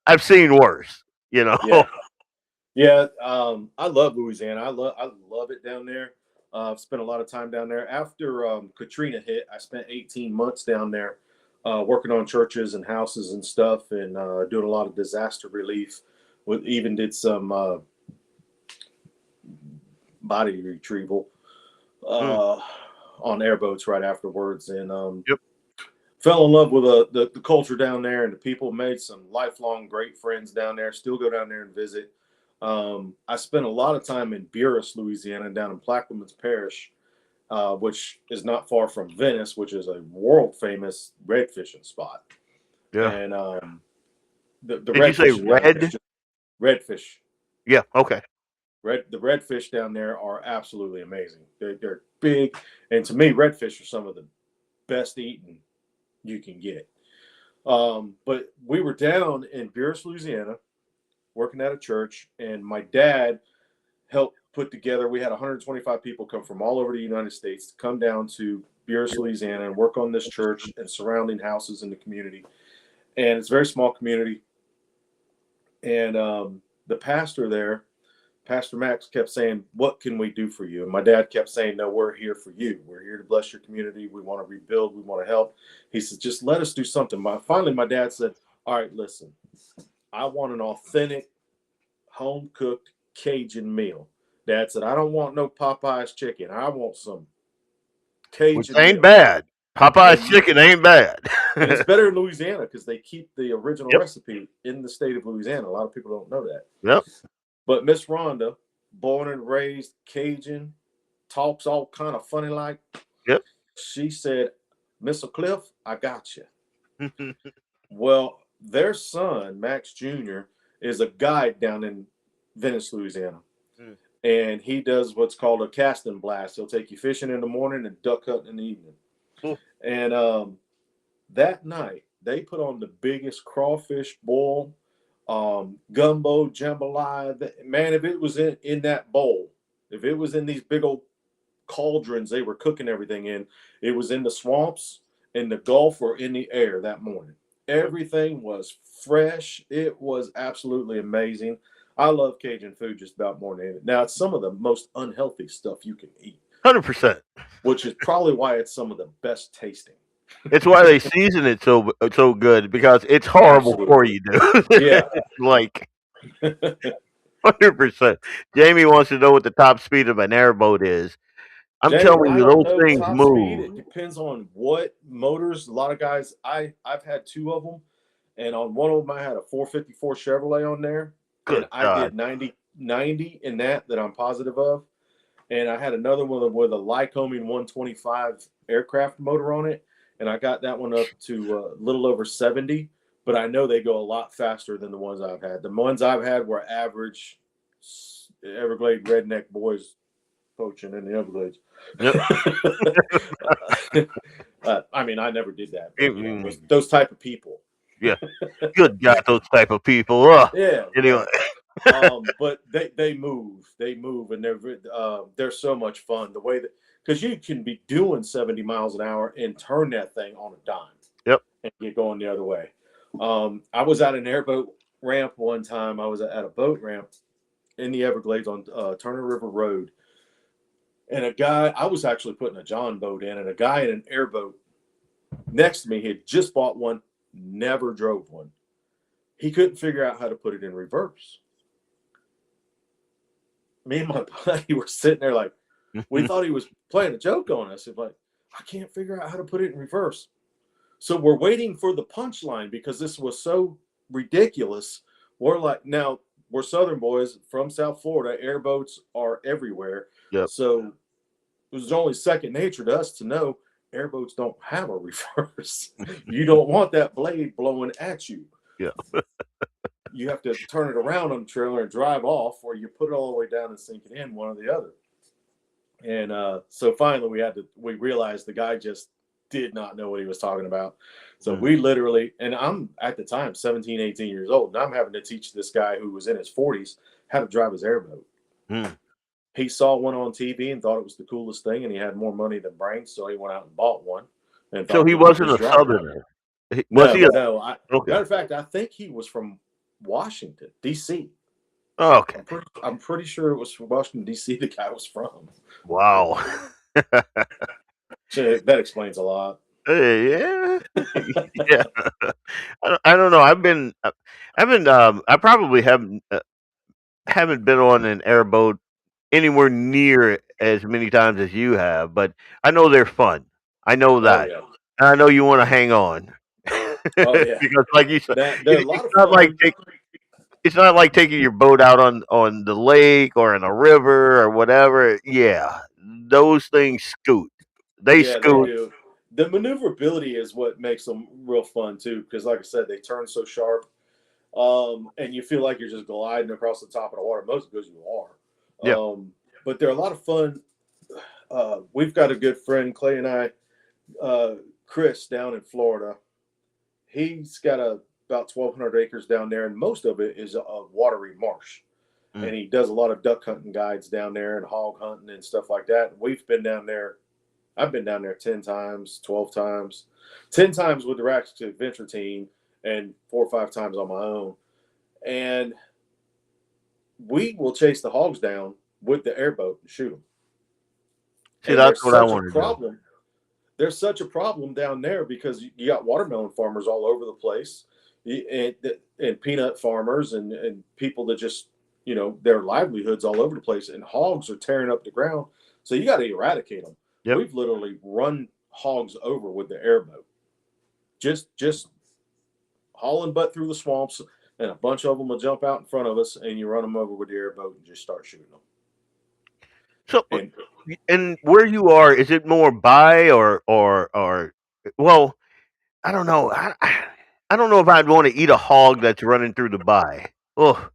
I've seen worse. You know. Yeah. Yeah. I love Louisiana. I love it down there. I've spent a lot of time down there. After Katrina hit, I spent 18 months down there, working on churches and houses and stuff, and doing a lot of disaster relief. With even did some body retrieval Mm, uh, on airboats right afterwards, and yep. fell in love with the culture down there and the people. Made some lifelong great friends down there. Still go down there and visit. I spent a lot of time in Buras, Louisiana, down in Plaquemines Parish, which is not far from Venice, which is a world famous red fishing spot. Yeah. And the Did you red say fishing down there is red? just redfish. Yeah. Okay. The redfish down there are absolutely amazing. They're big, and to me, redfish are some of the best eating you can get. But we were down in Buras, Louisiana, working at a church, and my dad helped put together. We had 125 people come from all over the United States to come down to Buras, Louisiana, and work on this church and surrounding houses in the community. And it's a very small community. And the pastor there, Pastor Max, kept saying, "What can we do for you?" And my dad kept saying, "No, we're here for you. We're here to bless your community. We want to rebuild. We want to help." He said, "Just let us do something." Finally, my dad said, All right, listen. I want an authentic, home cooked Cajun meal. Dad said, I don't want no Popeye's chicken. I want some Which Cajun ain't meal. bad. Popeye's And chicken ain't bad. and it's better in Louisiana because they keep the original Yep. recipe in the state of Louisiana. A lot of people don't know that. Yep. But Miss Rhonda, born and raised Cajun, talks all kind of funny like. Yep. She said, Mr. Cliff, I got you. Well, their son, Max Jr., is a guide down in Venice, Louisiana. And he does what's called a casting blast. He'll take you fishing in the morning and duck hunting in the evening. Cool. And that night, they put on the biggest crawfish boil, gumbo, jambalaya. Man, if it was in that bowl, if it was in these big old cauldrons they were cooking everything in, it was in the swamps, in the Gulf, or in the air that morning. Everything was fresh. It was absolutely amazing. I love Cajun food just about more than anything. Now, it's some of the most unhealthy stuff you can eat. 100%. Which is probably why it's some of the best tasting. It's why they season it so good, because it's horrible for you, dude. Yeah. Like 100%. Jamie wants to know what the top speed of an airboat is. I'm Jamie, telling I you, don't those know things top move. speed. It depends on what motors. A lot of guys, I've had two of them, and on one of them I had a 454 Chevrolet on there, Good and I God. did 90 in that I'm positive of. And I had another one with a Lycoming 125 aircraft motor on it, and I got that one up to a little over 70. But I know they go a lot faster than the ones I've had. The ones I've had were average Everglade redneck boys poaching in the Everglades. Yep. I mean, I never did that. But, those type of people. Yeah. Good God, those type of people. Ugh. Yeah. Anyway. But they move, and they're so much fun. The way that, because you can be doing 70 miles an hour and turn that thing on a dime. Yep. And get going the other way. I was at an airboat ramp one time. I was at a boat ramp in the Everglades on Turner River Road. And I was actually putting a John boat in, and a guy in an airboat next to me, he had just bought one, never drove one. He couldn't figure out how to put it in reverse. Me and my buddy were sitting there like, we thought he was playing a joke on us. It's like, I can't figure out how to put it in reverse. So we're waiting for the punchline because this was so ridiculous. We're like, now we're Southern boys from South Florida. Airboats are everywhere. Yep. So it was only second nature to us to know airboats don't have a reverse. You don't want that blade blowing at you. Yeah. You have to turn it around on the trailer and drive off, or you put it all the way down and sink it in, one or the other. And so finally we realized the guy just did not know what he was talking about. So we literally, and I'm at the time 17, 18 years old, and I'm having to teach this guy who was in his 40s how to drive his airboat. He saw one on TV and thought it was the coolest thing, and he had more money than brains, so he went out and bought one. And so he wasn't a Southerner. No. Okay. Matter of fact, I think he was from Washington, D.C. Oh, okay. I'm pretty sure it was from Washington, D.C. the guy was from. Wow. So that explains a lot. Yeah. Yeah. I don't know. I probably haven't been on an airboat anywhere near as many times as you have, but I know they're fun. I know that. Oh, yeah. And I know you want to hang on. Oh, yeah. Because like you said, They're a lot of fun. it's not like taking your boat out on the lake or in a river or whatever. Yeah. Those things scoot. They They scoot. do. The maneuverability is what makes them real fun too, because like I said, they turn so sharp, and you feel like you're just gliding across the top of the water. Most because you are. Yeah. But they're a lot of fun. We've got a good friend, Clay and I, Chris, down in Florida. He's got about 1,200 acres down there, and most of it is a watery marsh. And he does a lot of duck hunting guides down there and hog hunting and stuff like that. And we've been down there. I've been down there 10 times, 12 times, 10 times with the Racks to Adventure team and 4 or 5 times on my own. And we will chase the hogs down with the airboat and shoot them. See, that's what I want to do. There's such a problem down there because you got watermelon farmers all over the place. and peanut farmers and people that just, their livelihoods all over the place, and hogs are tearing up the ground. So you got to eradicate them. Yep. We've literally run hogs over with the airboat. Just hauling butt through the swamps, and a bunch of them will jump out in front of us, and you run them over with the airboat and just start shooting them. So, And and where you are, is it more by or? Well, I don't know. I don't know if I'd want to eat a hog that's running through the by. Oh,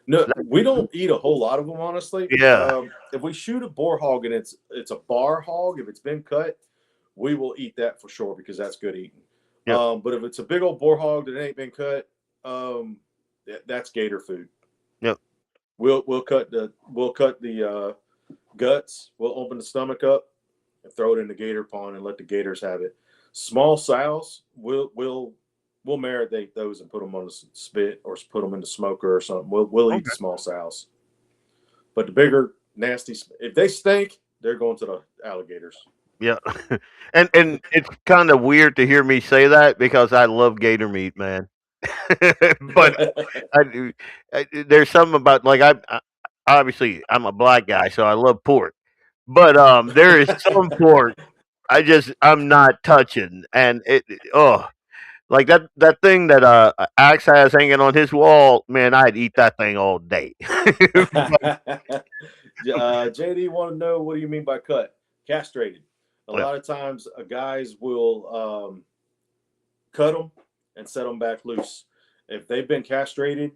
no, we don't eat a whole lot of them, honestly. yeah, If we shoot a boar hog and it's a bar hog, if it's been cut, we will eat that for sure because that's good eating. yep, But if it's a big old boar hog that ain't been cut, that's gator food. yep. We'll cut the guts. We'll open the stomach up and throw it in the gator pond and let the gators have it. Small sows, we'll marinate those and put them on the spit or put them in the smoker or something. We'll eat the Okay. small sows, but the bigger nasty, if they stink, they're going to the alligators. Yeah, and it's kind of weird to hear me say that because I love gator meat, man. But I do. There's something about like obviously I'm a black guy, so I love pork. But there is some pork I'm not touching, and oh, like that thing that Axe has hanging on his wall, man, I'd eat that thing all day. JD want to know, what do you mean by cut? Castrated. A Yeah. lot of times, guys will cut them and set them back loose. If they've been castrated,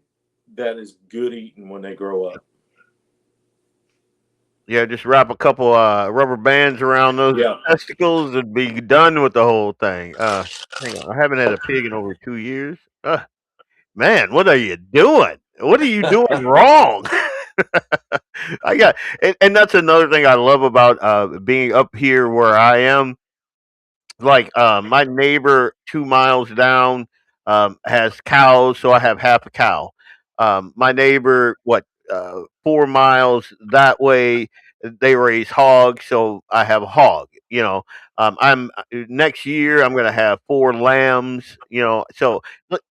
that is good eating when they grow up. Yeah, just wrap a couple rubber bands around those Yeah. testicles and be done with the whole thing. Hang on, I haven't had a pig in over 2 years. Man, what are you doing? What are you doing wrong? I got, and that's another thing I love about being up here where I am. Like my neighbor 2 miles down has cows, so I have half a cow. My neighbor, 4 miles that way, they raise hogs, so I have a hog. I'm next year I'm gonna have 4 lambs. So look,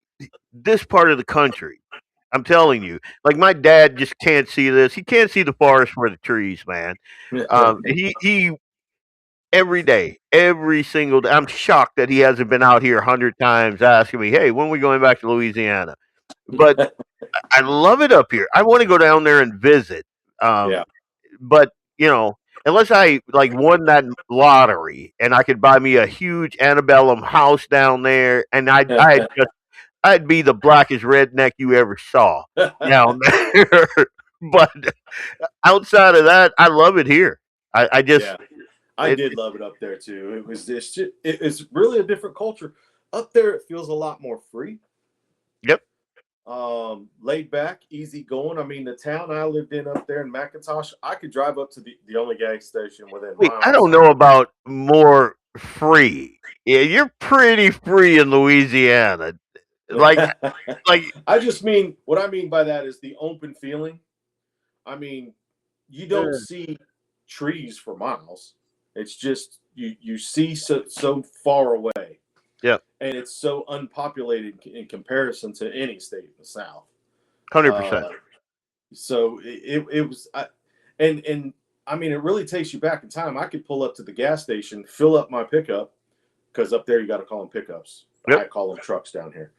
this part of the country, I'm telling you, like my dad just can't see this. He can't see the forest for the trees, man. He every day, every single day. I'm shocked that he hasn't been out here 100 times asking me, "Hey, when are we going back to Louisiana?" But I love it up here. I want to go down there and visit. Yeah. But unless I like won that lottery and I could buy me a huge antebellum house down there, and I'd be the blackest redneck you ever saw down there. But outside of that, I love it here. I just Yeah. I did love it up there too. It was this. It's really a different culture up there. It feels a lot more free. Yep. Laid back, easy going. I mean, the town I lived in up there in McIntosh, I could drive up to the only gas station within Wait, miles. I don't know about more free. Yeah, you're pretty free in Louisiana. Like, I just mean, what I mean by that is the open feeling. I mean, you don't see trees for miles. It's just you see so far away. Yeah. And it's so unpopulated in comparison to any state in the South. 100%. So it was, and I mean, it really takes you back in time. I could pull up to the gas station, fill up my pickup, because up there you got to call them pickups. Yep. I call them trucks down here.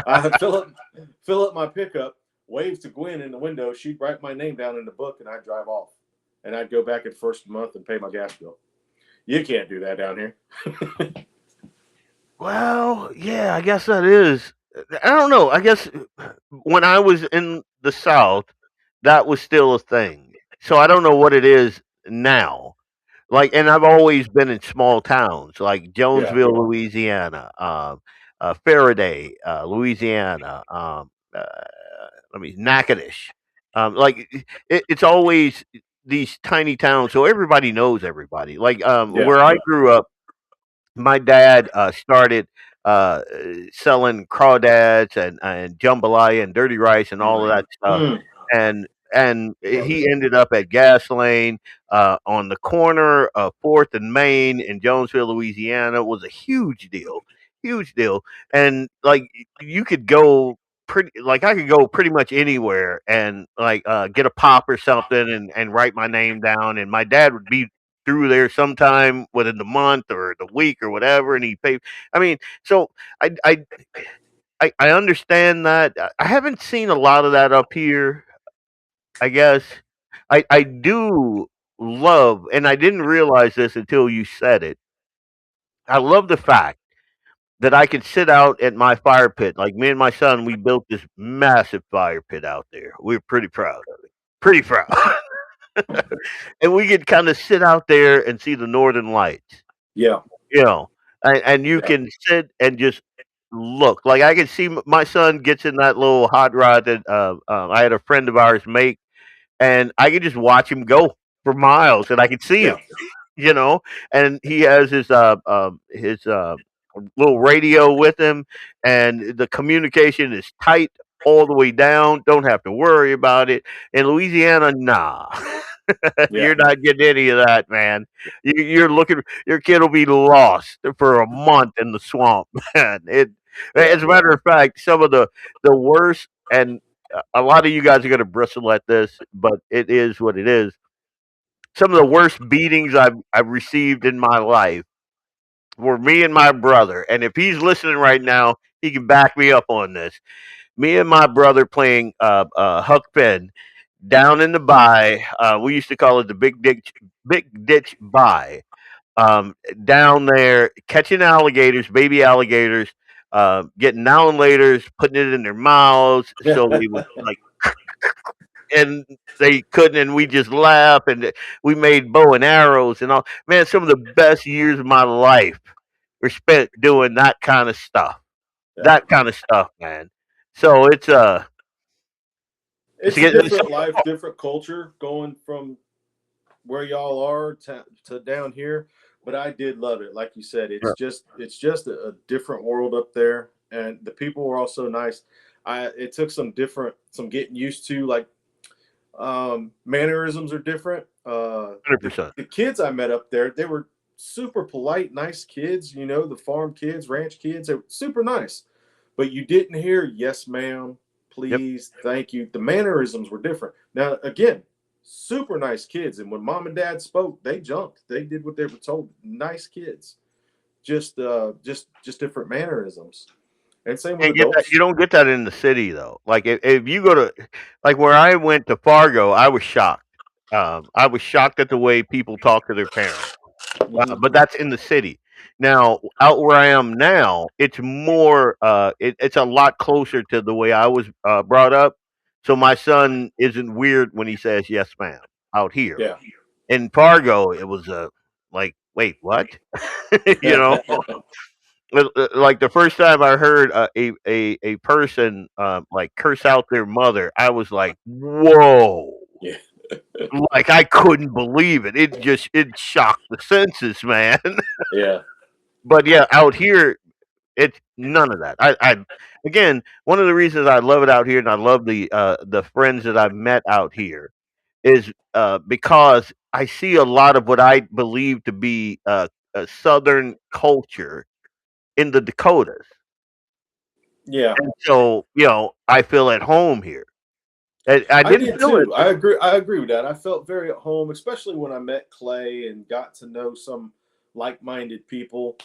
I fill up my pickup, wave to Gwen in the window. She'd write my name down in the book, and I'd drive off. And I'd go back at the first month and pay my gas bill. You can't do that down here. Well, yeah, I guess that is. I don't know. I guess when I was in the South, that was still a thing. So I don't know what it is now. Like, and I've always been in small towns like Jonesville, Louisiana, Faraday, Louisiana, Natchitoches. Like it's always these tiny towns, so everybody knows everybody. Like where I grew up, my dad started selling crawdads and jambalaya and dirty rice and all of that stuff, and he ended up at Gas Lane on the corner of 4th and Main in Jonesville, Louisiana. It was a huge deal, huge deal. And like you could go I could go pretty much anywhere and get a pop or something and write my name down, and my dad would be through there sometime within the month or the week or whatever, and he paid. I mean, so I I I understand that. I haven't seen a lot of that up here, I guess. I do love, and I didn't realize this until you said it. I love the fact that I could sit out at my fire pit. Like me and my son, we built this massive fire pit out there. We were pretty proud of it. Pretty proud. And we could kind of sit out there and see the northern lights, Yeah. you know, and you Yeah. can sit and just look. Like I can see my son gets in that little hot rod that I had a friend of ours make, and I could just watch him go for miles, and I could see Yeah. him, you know. And he has his little radio with him, and the communication is tight all the way down. Don't have to worry about it. In Louisiana, nah. Yeah. You're not getting any of that, man. You're looking. Your kid will be lost for a month in the swamp, man. As a matter of fact, some of the worst, and a lot of you guys are going to bristle at this, but it is what it is. Some of the worst beatings I've received in my life were me and my brother. And if he's listening right now, he can back me up on this. Me and my brother playing Huck Finn down in the Bay. We used to call it the Big Ditch Bay. Down there, catching alligators, baby alligators, getting now and laters, putting it in their mouths, so they would like, and they couldn't, and we just laugh, and we made bow and arrows and all. Man, some of the best years of my life were spent doing that kind of stuff. Yeah. That kind of stuff, man. So It's a different life, different culture going from where y'all are to down here. But I did love it. Like you said, it's just a different world up there. And the people were also nice. It took some getting used to, like mannerisms are different. 100%. The kids I met up there, they were super polite, nice kids, the farm kids, ranch kids, they were super nice. But you didn't hear yes, ma'am, please, thank you. The mannerisms were different. Now, again, super nice kids. And when mom and dad spoke, they jumped. They did what they were told. Nice kids. Just different mannerisms. And same with adults. You don't get that in the city though. Like if you go to, like where I went to Fargo, I was shocked. I was shocked at the way people talk to their parents. But that's in the city. Now, out where I am now, it's more. It's a lot closer to the way I was brought up. So my son isn't weird when he says yes, ma'am. Out here Yeah. in Fargo, it was like, wait, what? you know, like the first time I heard a person like curse out their mother, I was like, whoa. Yeah. Like I couldn't believe it. It shocked the senses, man. Yeah. But yeah, out here it's none of that. I again, one of the reasons I love it out here, and I love the friends that I've met out here is because I see a lot of what I believe to be a Southern culture in the Dakotas. Yeah. And so, I feel at home here. And I I didn't did feel it. too. I agree with that. I felt very at home, especially when I met Clay and got to know some like-minded people.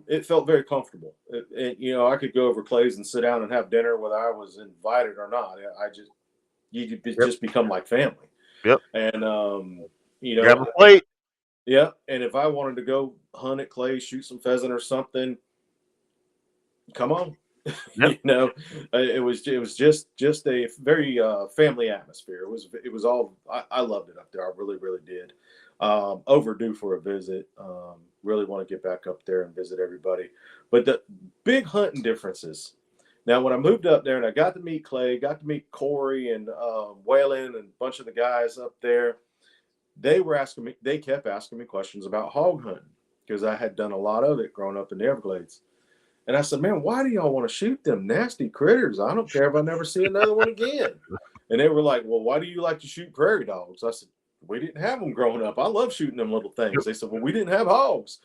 It felt very comfortable. I could go over Clay's and sit down and have dinner whether I was invited or not. You just become like family. Yep. And Grab a plate. yeah. And if I wanted to go hunt at Clay, shoot some pheasant or something, come on. Yep. It was just a very family atmosphere. It was all I loved it up there. I really, really did. Overdue for a visit. Really want to get back up there and visit everybody. But the big hunting differences. Now, when I moved up there and I got to meet Clay, got to meet Corey and Waylon and a bunch of the guys up there, they kept asking me questions about hog hunting because I had done a lot of it growing up in the Everglades. And I said, man, why do y'all want to shoot them nasty critters? I don't care if I never see another one again. And they were like, well, why do you like to shoot prairie dogs? I said, we didn't have them growing up. I love shooting them little things. They said, well, we didn't have hogs.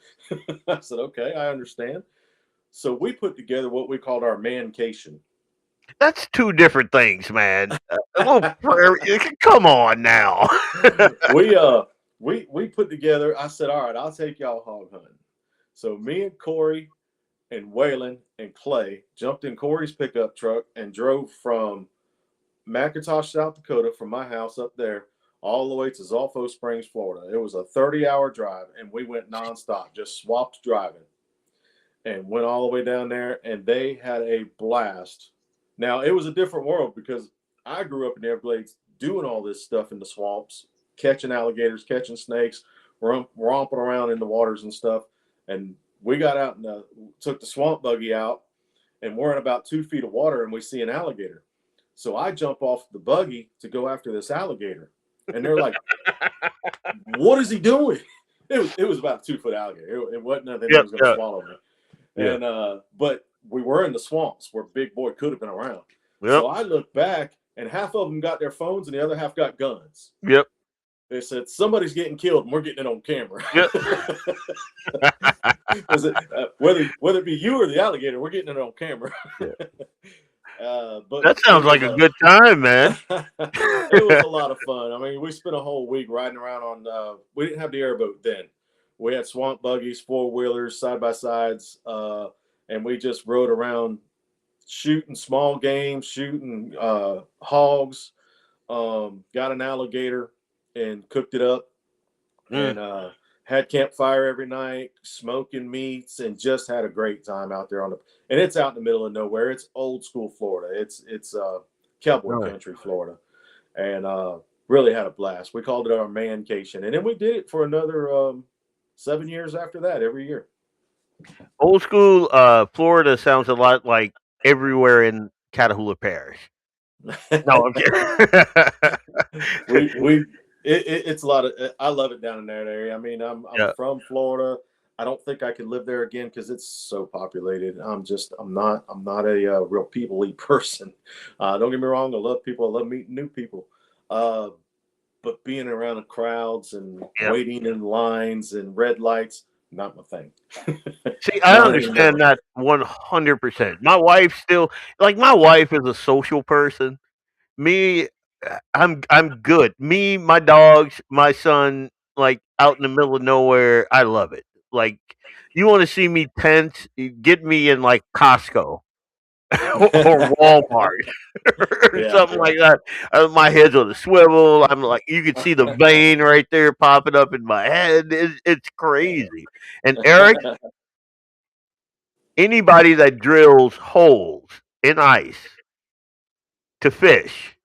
I said, okay, I understand. So we put together what we called our mancation. That's two different things, man. A little prairie. Come on now. we we put together. I said, all right, I'll take y'all hog hunting. So me and Corey and Waylon and Clay jumped in Corey's pickup truck and drove from McIntosh, South Dakota, from my house up there all the way to Zolfo Springs, Florida. It was a 30-hour drive, and we went nonstop, just swapped driving, and went all the way down there, and they had a blast. Now, it was a different world because I grew up in the Everglades doing all this stuff in the swamps, catching alligators, catching snakes, romping around in the waters and stuff. And we got out and took the swamp buggy out, and we're in about 2 feet of water, and we see an alligator. So I jump off the buggy to go after this alligator. And they're like, what is he doing? It was about a 2-foot alligator. It wasn't nothing that was going to swallow me. Yeah. And but we were in the swamps where Big Boy could have been around. Yep. So I look back, and half of them got their phones, and the other half got guns. Yep. They said, somebody's getting killed, and we're getting it on camera. Yep. Whether it be you or the alligator, we're getting it on camera. But that sounds like a good time, man. It was a lot of fun. I mean, we spent a whole week riding around on we didn't have the airboat then. We had swamp buggies, 4-wheelers, side-by-sides, and we just rode around shooting small game, shooting hogs, got an alligator and cooked it up, and had campfire every night, smoking meats, and just had a great time out there and it's out in the middle of nowhere. It's old school Florida. It's cowboy country, Florida, and really had a blast. We called it our mancation, and then we did it for another 7 years after that, every year. Old school Florida sounds a lot like everywhere in Catahoula Parish. No, I'm kidding. It's a lot of. I love it down in that area. I mean, I'm from Florida. I don't think I could live there again because it's so populated. I'm not a real people-y person. Don't get me wrong. I love people. I love meeting new people. But being around the crowds and waiting in lines and red lights, not my thing. See, I understand that 100%. My wife is a social person. Me, I'm good. Me, my dogs, my son, like out in the middle of nowhere, I love it. Like, you want to see me tense, get me in like Costco or Walmart or something like that. My head's on a swivel. I'm like, you can see the vein right there popping up in my head. It's crazy. And Eric, anybody that drills holes in ice to fish,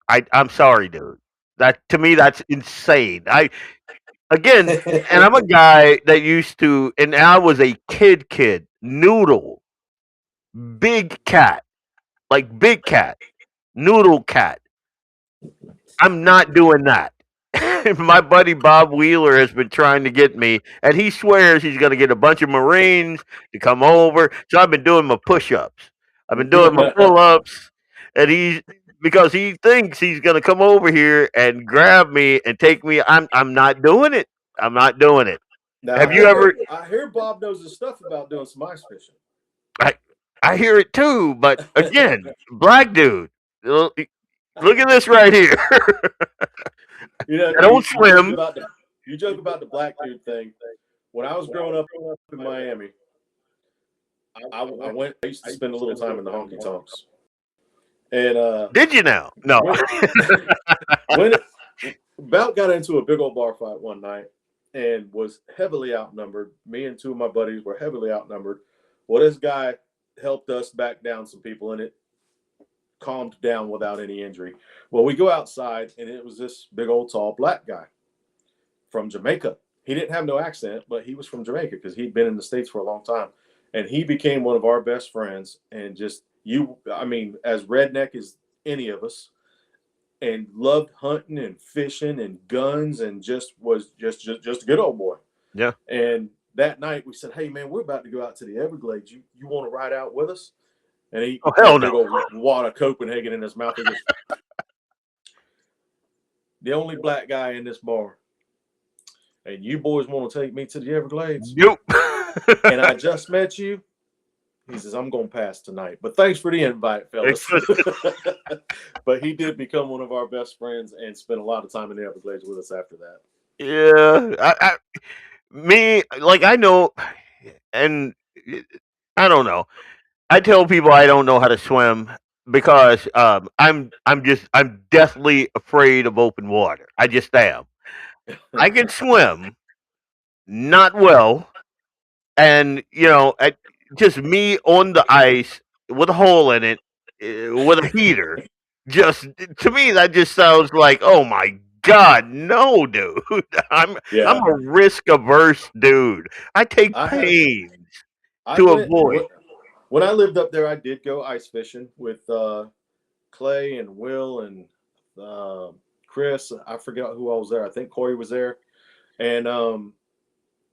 I'm sorry, dude. That to me, that's insane. And I'm a guy that used to, and I was a kid, noodle, big cat, noodle cat. I'm not doing that. My buddy Bob Wheeler has been trying to get me, and he swears he's going to get a bunch of Marines to come over. So I've been doing my push-ups. I've been doing my pull-ups, and because he thinks he's going to come over here and grab me and take me. I'm not doing it. I'm not doing it. Now, Have you ever? I hear Bob knows his stuff about doing some ice fishing. I hear it too, but again, black dude. Look at this right here. I don't swim. You joke about the black dude thing. When I was growing up in Miami, I used to spend a little time in the honky tonks. And did you now? No. When Bout got into a big old bar fight one night and was heavily outnumbered. Me and 2 of my buddies were heavily outnumbered. Well, this guy helped us back down some people, and it calmed down without any injury. Well, we go outside, and it was this big old tall black guy from Jamaica. He didn't have no accent, but he was from Jamaica because he'd been in the States for a long time. And he became one of our best friends, and as redneck as any of us, and loved hunting and fishing and guns, and was just a good old boy. Yeah. And that night we said, "Hey man, we're about to go out to the Everglades. You want to ride out with us?" And he hell a big old wad of Copenhagen in his mouth. He goes, "The only black guy in this bar, and you boys want to take me to the Everglades? Yep. And I just met you. He says, I'm going to pass tonight. But thanks for the invite, fellas. But he did become one of our best friends and spent a lot of time in the Everglades with us after that. Yeah, I know, and I don't know. I tell people I don't know how to swim because I'm deathly afraid of open water. I just am. I can swim, not well, and just me on the ice with a hole in it, with a heater. Just to me, that just sounds like, oh my god, no, dude. I'm Yeah. a risk averse dude. I take I have. pains I to went avoid. when I lived up there. I did go ice fishing with Clay and Will and uh, Chris. I forgot who I was there. I think Corey was there, and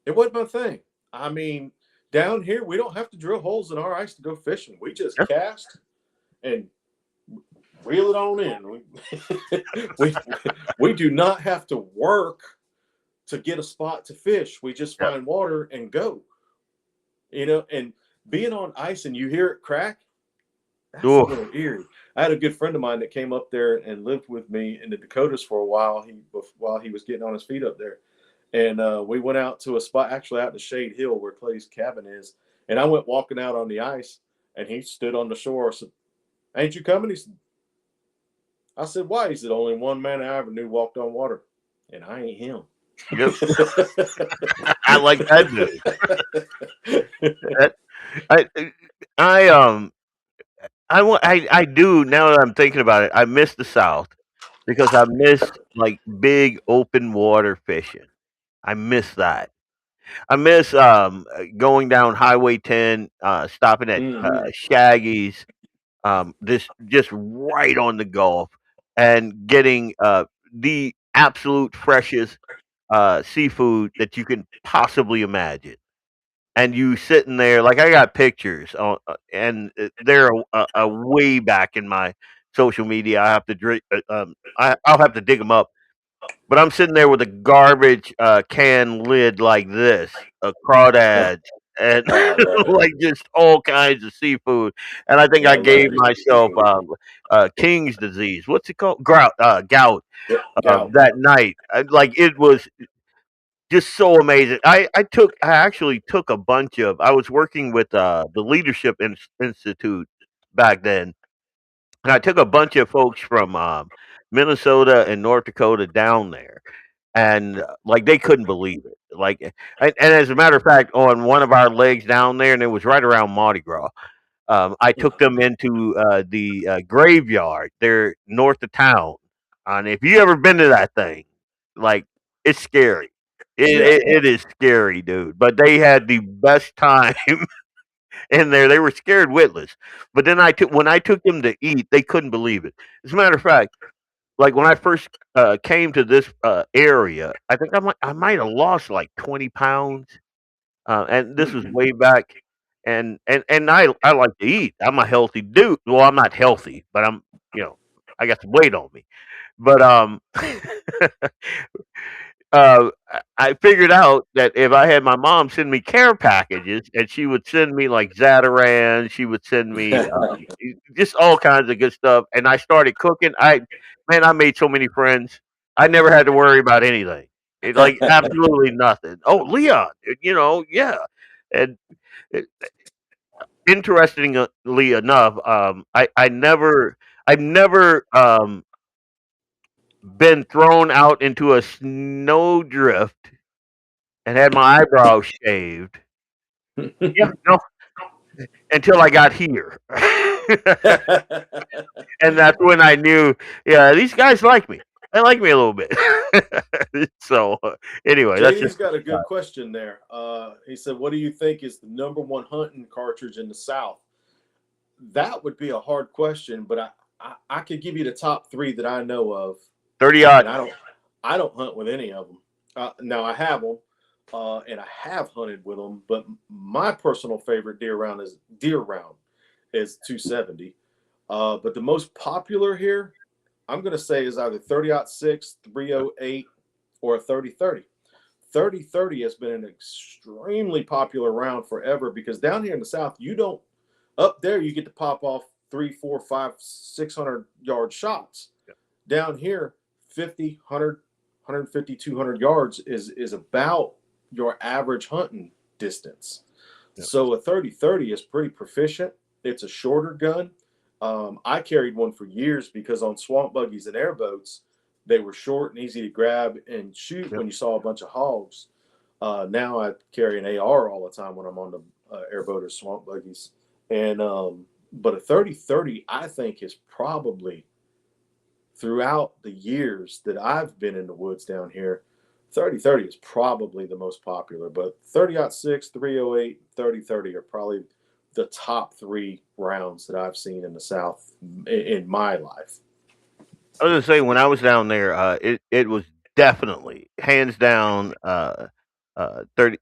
it wasn't my thing. I mean, down here we don't have to drill holes in our ice to go fishing. We just cast and reel it on in. We, we do not have to work to get a spot to fish. We just Yep. find water and go. And being on ice and you hear it crack, that's a Oof. little eerie. I had a good friend of mine that came up there and lived with me in the Dakotas for a while. While he was getting on his feet up there, and we went out to a spot actually out in the Shade Hill where Clay's cabin is. And I went walking out on the ice, and he stood on the shore. I said, "Ain't you coming?" I said, "Why?" He said, "Only one man I ever knew walked on water, and I ain't him." Yep. I like that dude. That- I I I do now that I'm thinking about it. I miss the South because I miss like big open water fishing. I miss that. I miss going down Highway 10, stopping at Mhm. Shaggy's, this just right on the Gulf, and getting the absolute freshest seafood that you can possibly imagine. And you sitting there, like I got pictures, and they're a way back in my social media. I have to I'll have to dig them up. But I'm sitting there with a garbage can lid like this, a crawdad, and Oh, I love it. like just all kinds of seafood. And I think Yeah, I I love gave me some myself seafood. King's disease. What's it called? Gout. Gout. That night, like it was just so amazing. I actually took a bunch of. I was working with the Leadership Institute back then, and I took a bunch of folks from Minnesota and North Dakota down there, and like they couldn't believe it. Like, and as a matter of fact, on one of our legs down there, and it was right around Mardi Gras. I took them into the graveyard there north of town, and if you ever been to that thing, like it's scary. Yeah. It is scary, dude. But they had the best time in there. They were scared witless. But then when I took them to eat, they couldn't believe it. As a matter of fact, like when I first came to this area, I think I might have lost like 20 pounds, and this was way back. And I like to eat. I'm a healthy dude. Well, I'm not healthy, but I got some weight on me. But I figured out that if I had my mom send me care packages, and she would send me like Zatarain, she would send me just all kinds of good stuff, and I started cooking. I made so many friends. I never had to worry about anything. Like absolutely nothing. Oh, Leon, yeah. And uh, interestingly enough, I've never been thrown out into a snowdrift and had my eyebrows shaved. Yeah, no, until I got here. And that's when I knew, yeah, these guys like me. They like me a little bit. So, anyway, that's JD's just got a good question there. He said, "What do you think is the number one hunting cartridge in the South?" That would be a hard question, but I could give you the top three that I know of, 30 and odd. I don't hunt with any of them. Now I have them, and I have hunted with them, but my personal favorite deer round is 270. But the most popular here, I'm going to say, is either 30-06, 308, or a 30-30. 30-30 has been an extremely popular round forever because down here in the South, you don't Up there, you get to pop off 3, 4, 5, 600-yard shots. Yep. Down here, 50, 100, 150, 200 yards is about your average hunting distance. Yep. So a 30-30 is pretty proficient. It's a shorter gun. I carried one for years because on swamp buggies and airboats, they were short and easy to grab and shoot when you saw a bunch of hogs. Now I carry an AR all the time when I'm on the airboat or swamp buggies. And but a 30-30, I think, is probably, throughout the years that I've been in the woods down here, 30-30 is probably the most popular. But 30-06, 308, 30-30 are probably the top 3 rounds that I've seen in the South in my life. I was gonna say when I was down there, it was definitely hands down 30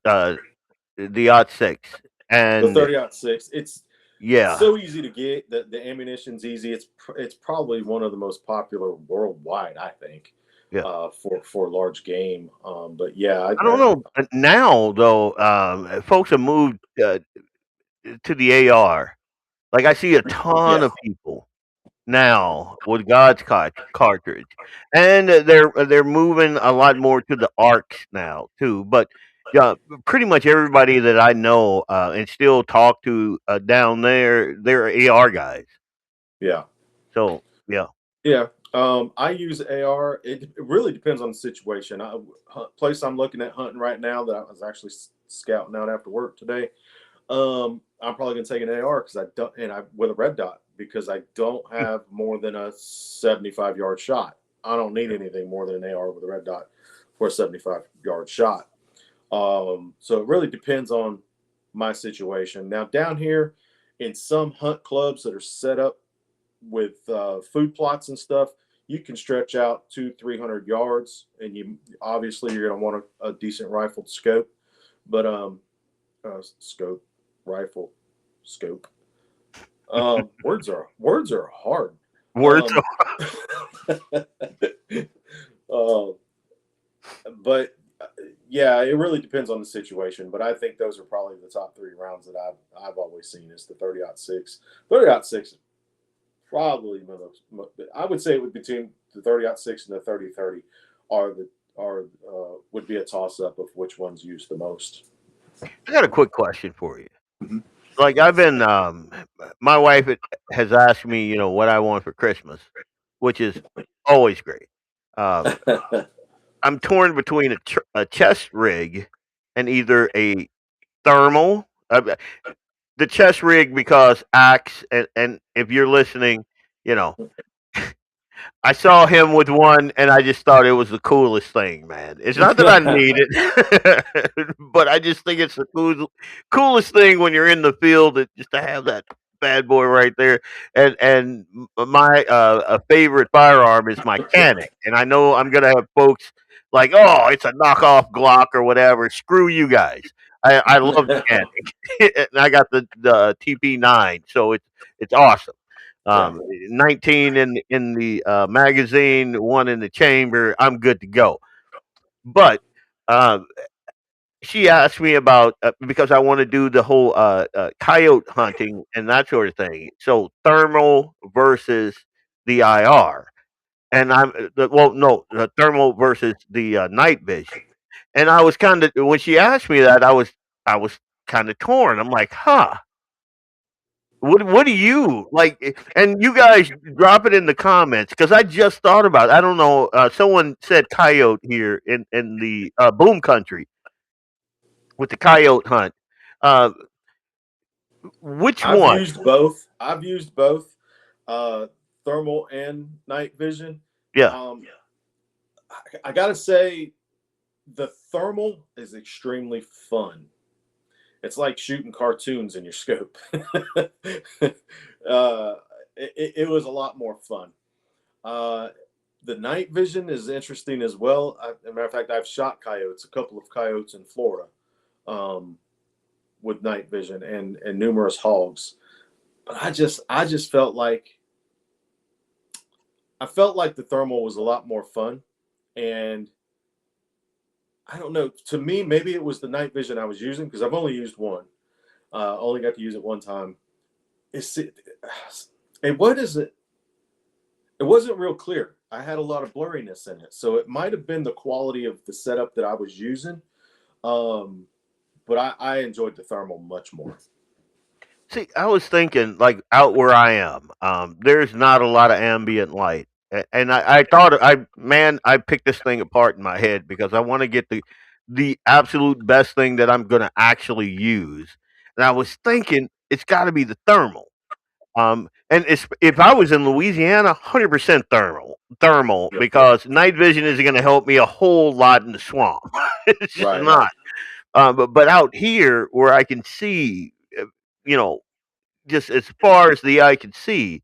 the odd six, The and 30-06, it's yeah, so easy to get. The ammunition's easy. It's probably one of the most popular worldwide, I think, yeah. for large game. But yeah, I don't know now though. Folks have moved to the AR. Like I see a ton yeah, of people now with God's cartridge, and they're moving a lot more to the arcs now too. But yeah, pretty much everybody that I know and still talk to down there, they're AR guys. yeah. So yeah, Yeah, I use AR. It really depends on the situation. Place I'm looking at hunting right now that I was actually scouting out after work today. I'm probably gonna take an AR because I don't, and I with a red dot because I don't have more than a 75-yard shot. I don't need anything more than an AR with a red dot for a 75-yard shot. So it really depends on my situation. Now down here, in some hunt clubs that are set up with food plots and stuff, you can stretch out 200-300 yards, and you obviously you're going to want a decent rifled scope, but scope, rifle, scope. Words are hard. words. Um, uh, but yeah, it really depends on the situation. But I think those are probably the top 3 rounds that I've always seen is the 30-06. 30-06 is probably I would say it would between the 30-06 and the 30-30 would be a toss up of which one's used the most. I got a quick question for you. Mhm. Like I've been, my wife has asked me, what I want for Christmas, which is always great. Um, I'm torn between a chest rig and either a thermal. The chest rig because axe, and if you're listening, you know I saw him with one, and I just thought it was the coolest thing, man. It's not that I need it, but I just think it's the coolest thing when you're in the field, just to have that bad boy right there. And my a favorite firearm is my Canic, and I know I'm gonna have folks like, oh, it's a knockoff Glock or whatever. Screw you guys. I love the Canic, and I got the TP9, so it's awesome. Yeah. 19 in the magazine, 1 in the chamber. I'm good to go. But um, she asked me about because I want to do the whole coyote hunting and that sort of thing. So thermal versus the IR, and the thermal versus the night vision. And I was kind of when she asked me that, I was kind of torn. I'm like, huh. What do you like? And you guys drop it in the comments because I just thought about it. I don't know. Someone said coyote here in the boom country with the coyote hunt. Uh, which I've one? used both. Uh, thermal and night vision. Yeah. Um, I gotta say, the thermal is extremely fun. It's like shooting cartoons in your scope. It was a lot more fun. Uh, the night vision is interesting as well. As a matter of fact, I've shot coyotes, a couple of coyotes in Florida, um, with night vision and numerous hogs. But I just felt like the thermal was a lot more fun, and I don't know. To me, maybe it was the night vision I was using because I've only used one. Only got to use it one time. and what is it? It wasn't real clear. I had a lot of blurriness in it, so it might have been the quality of the setup that I was using. But I enjoyed the thermal much more. See, I was thinking like out where I am, there's not a lot of ambient light, and I thought I picked this thing apart in my head because I want to get the absolute best thing that I'm going to actually use, and I was thinking it's got to be the thermal. And if I was in Louisiana, 100% thermal, Yep. because night vision isn't going to help me a whole lot in the swamp. It's just Right. not. But out here where I can see, you know, just as far as the eye can see,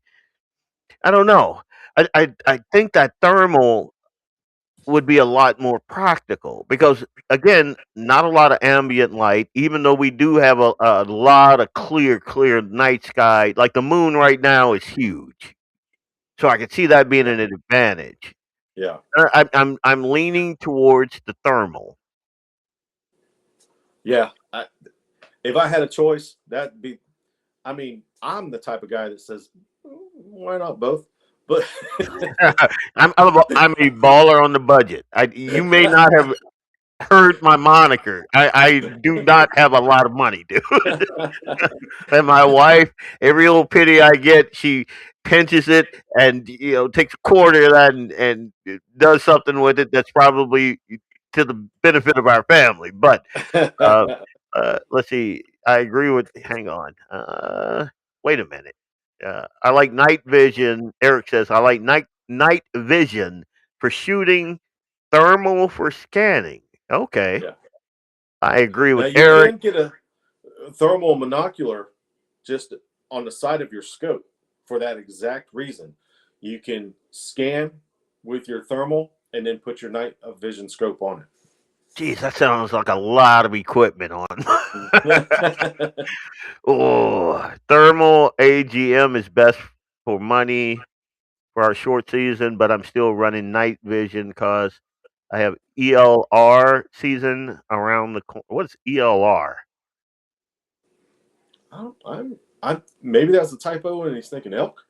I don't know. I think that thermal would be a lot more practical because again, not a lot of ambient light. Even though we do have a lot of clear night sky, like the moon right now is huge, so I can see that being an advantage. Yeah. I'm leaning towards the thermal. Yeah. If I had a choice, that'd be. I mean, I'm the type of guy that says, why not both? But I'm a baller on the budget. You may not have heard my moniker. I do not have a lot of money, dude. And my wife, every little penny I get, she pinches it and takes a quarter of that and does something with it that's probably to the benefit of our family. But let's see. I agree with. Hang on. Wait a minute. I like night vision. Eric says I like night vision for shooting, thermal for scanning. Okay, yeah. I agree Now with you Eric. can get a thermal monocular just on the side of your scope for that exact reason. You can scan with your thermal and then put your night vision scope on Geez, that sounds like a lot of equipment on. it. Oh, thermal AGM is best for money for our short season, but I'm still running night vision because I have ELR season around the corner. What's ELR? I'm maybe that's a typo and he's thinking elk.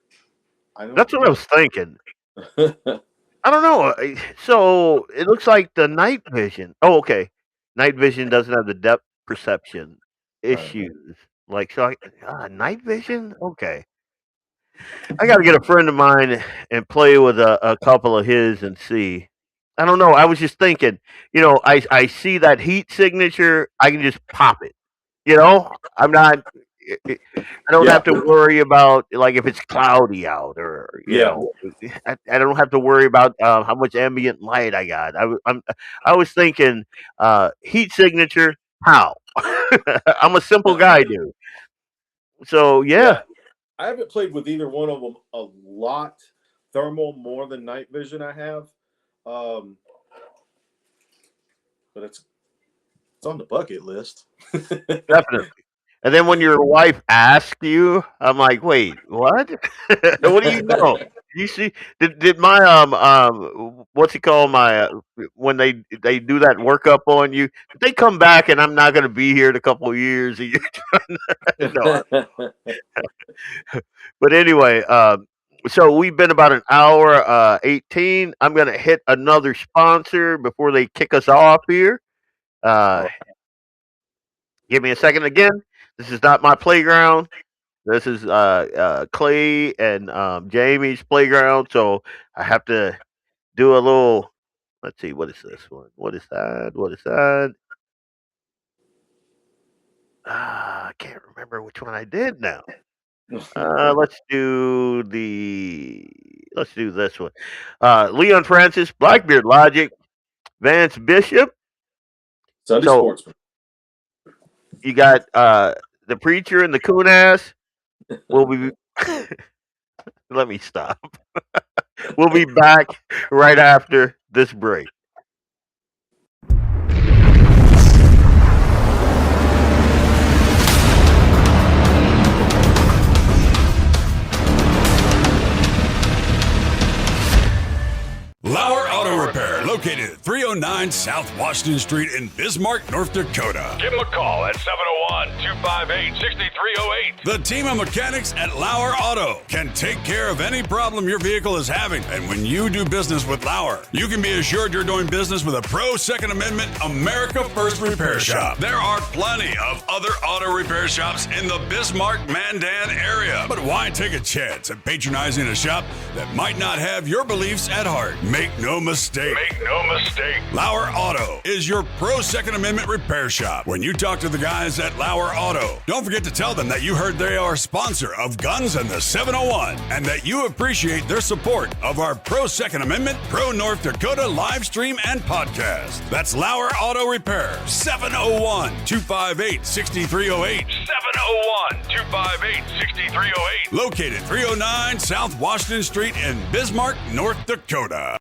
That's what I was thinking. I don't know. So it looks like the night vision. Oh, okay. Night vision doesn't have the depth perception issues. Like, so night vision? Okay. I got to get a friend of mine and play with a couple of his and see. I don't know. I was just thinking, I see that heat signature. I can just pop it. I'm not. I don't have to worry about like if it's cloudy out or I don't have to worry about how much ambient light I got. I was thinking heat signature. How? I'm a simple guy, dude. So yeah. I haven't played with either one of them a lot. Thermal more than night vision I have, but it's on the bucket list. Definitely. And then when your wife asks you, I'm like, wait, what? What do you know? You see, did my what's it called? My when they do that workup on you, if they come back and I'm not going to be here in a couple of years. And you're trying to, but anyway, so we've been about an hour 18. I'm going to hit another sponsor before they kick us off here. Give me a second again. This is not my playground. This is Clay and Jamie's playground. So I have to do a little. Let's see. What is this one? What is that? What is that? I can't remember which one I did now. Let's do this one. Leon Francis, Blackbeard Logic, Vance Bishop, Sunday Sportsman. You got the preacher and the coon ass. We'll be. Let me stop. We'll be back right after this break. LAUER Auto Repair, located Located at 309 South Washington Street in Bismarck, North Dakota. Give them a call at 701-258-6308. The team of mechanics at Lauer Auto can take care of any problem your vehicle is having. And when you do business with Lauer, you can be assured you're doing business with a pro Second Amendment America First repair shop. There are plenty of other auto repair shops in the Bismarck-Mandan area. But why take a chance at patronizing a shop that might not have your beliefs at heart? Make no mistake. Make no mistake. Lauer Auto is your pro Second Amendment repair shop. When you talk to the guys at Lauer Auto, don't forget to tell them that you heard they are a sponsor of Guns and the 701 and that you appreciate their support of our pro Second Amendment, pro North Dakota live stream and podcast. That's Lauer Auto Repair, 701-258-6308. 701-258-6308. Located 309 South Washington Street in Bismarck, North Dakota.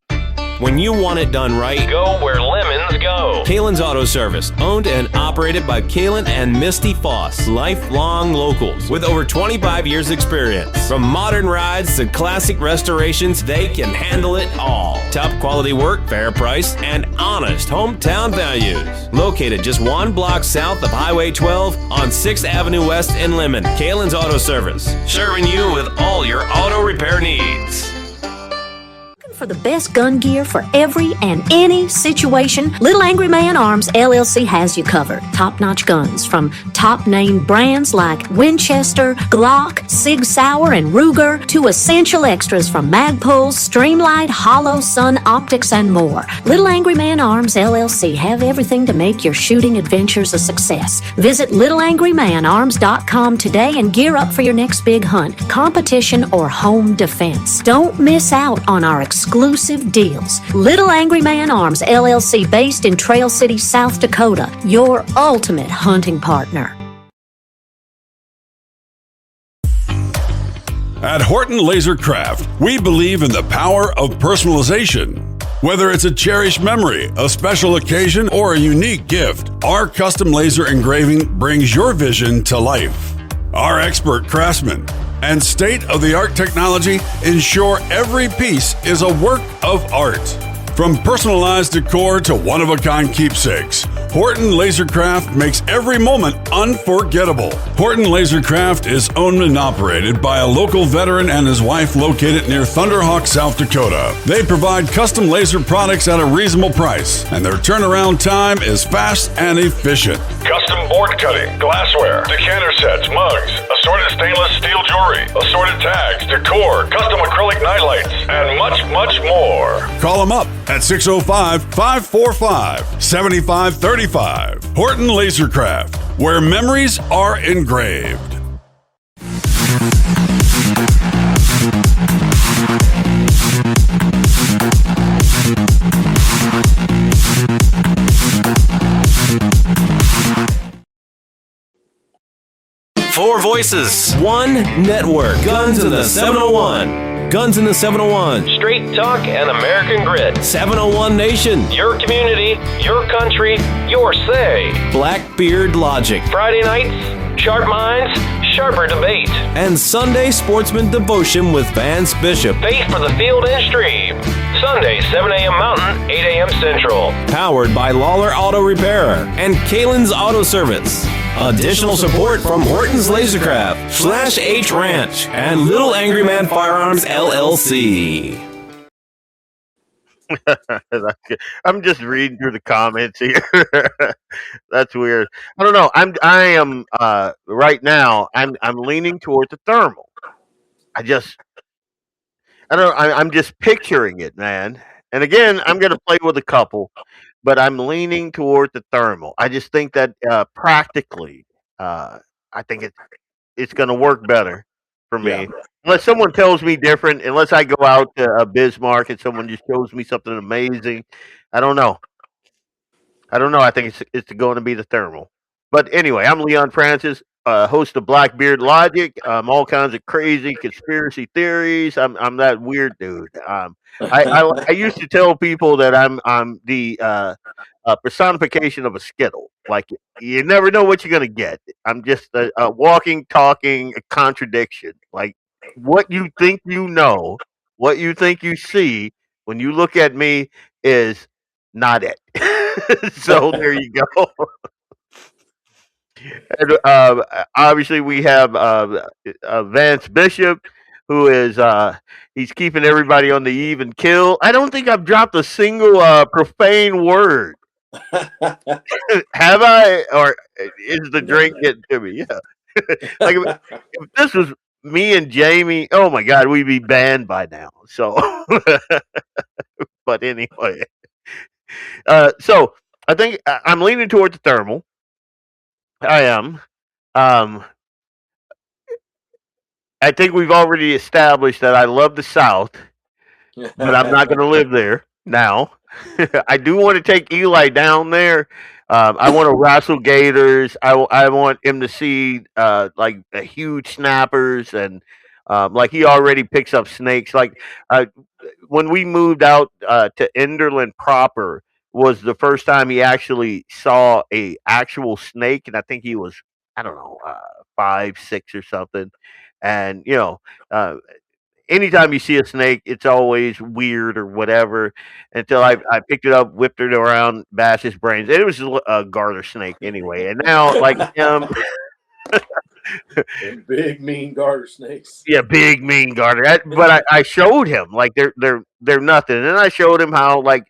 When you want it done right, Go where lemons go. Kalen's Auto Service, owned and operated by Kalen and Misty Foss, lifelong locals with over 25 years experience. From modern rides to classic restorations, they can handle it all. Top quality work, fair price, and honest hometown values. Located just one block south of Highway 12 on 6th Avenue West in Lemon, Kalen's Auto Service, serving you with all your auto repair needs. For the best gun gear for every and any situation, Little Angry Man Arms LLC has you covered. Top-notch guns from top-name brands like Winchester, Glock, Sig Sauer, and Ruger to essential extras from Magpul, Streamlight, Hollow, Sun Optics, and more. Little Angry Man Arms LLC have everything to make your shooting adventures a success. Visit littleangrymanarms.com today and gear up for your next big hunt, competition, or home defense. Don't miss out on our exclusive deals. Little Angry Man Arms LLC, based in Trail City, South Dakota, your ultimate hunting partner. At Horton Laser Craft, we believe in the power of personalization. Whether it's a cherished memory, a special occasion, or a unique gift, our custom laser engraving brings your vision to life. Our expert craftsmen and state-of-the-art technology ensure every piece is a work of art. From personalized decor to one-of-a-kind keepsakes, Horton Lasercraft makes every moment unforgettable. Horton Lasercraft is owned and operated by a local veteran and his wife located near Thunderhawk, South Dakota. They provide custom laser products at a reasonable price, and their turnaround time is fast and efficient. Custom board cutting, glassware, decanter sets, mugs, assorted stainless steel jewelry, assorted tags, decor, custom acrylic nightlights, and much, much more. Call them up at 605-545-7535. Horton Lasercraft, where memories are engraved. Four voices, one network. Guns in the 701. Guns in the 701. Straight talk and American grit. 701 Nation. Your community, your country, your say. Blackbeard Logic. Friday nights, sharp minds, sharper debate. And Sunday Sportsman Devotion with Vance Bishop. Faith for the field and stream. Sunday, 7 a.m. Mountain, 8 a.m. Central. Powered by LAUER Auto Repair and Kalen's Auto Service. Additional support from Horton's Lasercraft, Slash H Ranch, and Little Angry Man Firearms LLC. I'm just reading through the comments here. That's weird. I don't know. I am right now. I'm leaning toward the thermal. I don't. I'm just picturing it, man. And again, I'm going to play with a couple, but I'm leaning toward the thermal. I just think that practically, I think it's going to work better for me. Yeah. Unless someone tells me different, unless I go out to Bismarck and someone just shows me something amazing, I don't know. I think it's going to be the thermal. But anyway, I'm Leon Francis, host of Blackbeard Logic. All kinds of crazy conspiracy theories. I'm that weird dude. I used to tell people that I'm the personification of a Skittle. Like, you never know what you're gonna get. I'm just a walking, talking contradiction. Like, what you think you know, what you think you see when you look at me is not it. So there you go. And, obviously, we have Vance Bishop, who is he's keeping everybody on the even kill. I don't think I've dropped a single profane word. Have I? Or is the drink getting to me? Yeah. Like if this was me and Jamie, oh my God, we'd be banned by now. So, but anyway, so I think I'm leaning towards the thermal. I am. Um, I think we've already established that I love the South, but I'm not going to live there now. I do want to take Eli down there. I want to wrestle gators. I want him to see like huge snappers and like he already picks up snakes. Like when we moved out to Enderlin proper was the first time he actually saw a actual snake, and I think he was I don't know 5, 6 or something. And uh, anytime you see a snake, it's always weird or whatever. Until I picked it up, whipped it around, bashed his brains. It was a garter snake anyway. And now, like And big mean garter snakes. yeah, big mean garter. But I showed him like they're nothing, and I showed him how like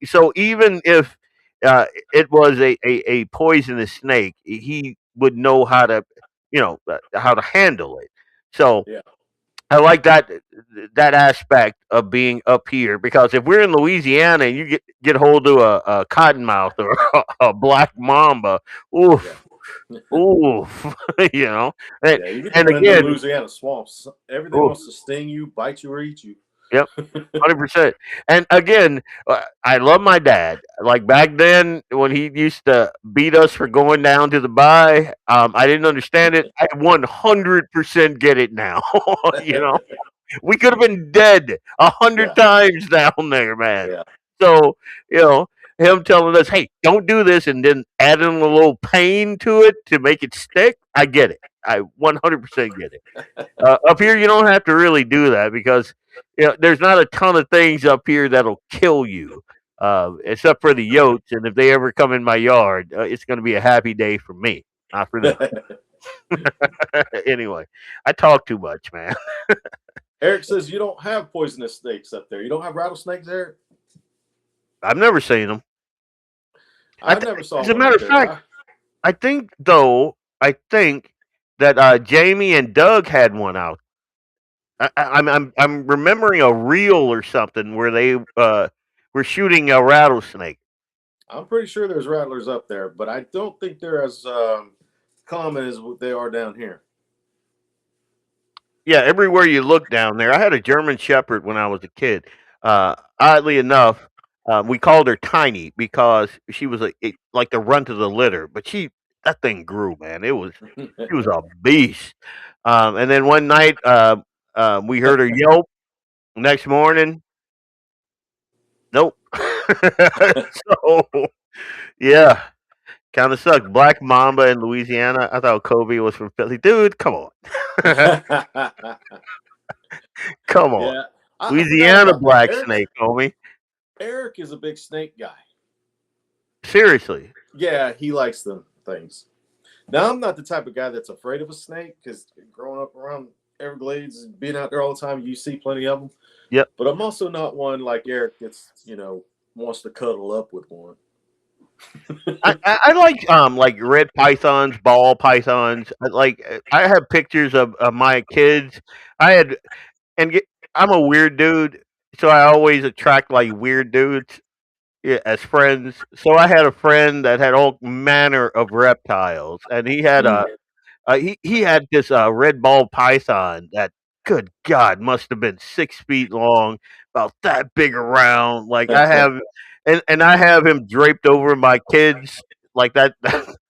so even if it was a poisonous snake, he would know how to handle it. So Yeah. I like that aspect of being up here because if we're in Louisiana and you get hold of a cottonmouth or a black mamba, oof, oof, you know. And, Yeah, you get to and blend in again, Louisiana swamps. Everything oof, wants to sting you, bite you, or eat you. yep, 100%. And again, I love my dad. Like back then when he used to beat us for going down to the buy, I didn't understand it. I 100% get it now. you know. We could have been dead a hundred Yeah, times down there, man. yeah. So, you know, him telling us, hey, don't do this, and then adding a little pain to it to make it stick, I get it. I 100% get it. Up here, you don't have to really do that because there's not a ton of things up here that'll kill you, except for the yotes. And if they ever come in my yard, it's going to be a happy day for me, not for them. Anyway, I talk too much, man. Eric says you don't have poisonous snakes up there. You don't have rattlesnakes there? I've never seen them. I never saw As a one matter up of there. fact, I think that Jamie and Doug had one out. I'm remembering a reel or something where they were shooting a rattlesnake. I'm pretty sure there's rattlers up there, but I don't think they're as common as what they are down here. Yeah, everywhere you look down there. I had a German Shepherd when I was a kid. Oddly enough, we called her Tiny because she was like the runt of the litter, but that thing grew, man. She was a beast. And then one night, we heard her yelp. Next morning, nope. So yeah, kind of sucked. Black Mamba in Louisiana. I thought Kobe was from Philly. Dude, come on, come on. Yeah, I forgot Louisiana about that. black snake, homie. Eric is a big snake guy. Seriously. Yeah, he likes them things. Now, I'm not the type of guy that's afraid of a snake because growing up around Everglades and being out there all the time, you see plenty of them. Yep. But I'm also not one like Eric that's, wants to cuddle up with one. I like red pythons, ball pythons. I have pictures of my kids. I had and get, I'm a weird dude, so I always attract like weird dudes. Yeah, as friends. So I had a friend that had all manner of reptiles, and he had Mm. he had this red ball python that, good God, must have been 6 feet long, about that big around. Like I have, and I have him draped over my kids like that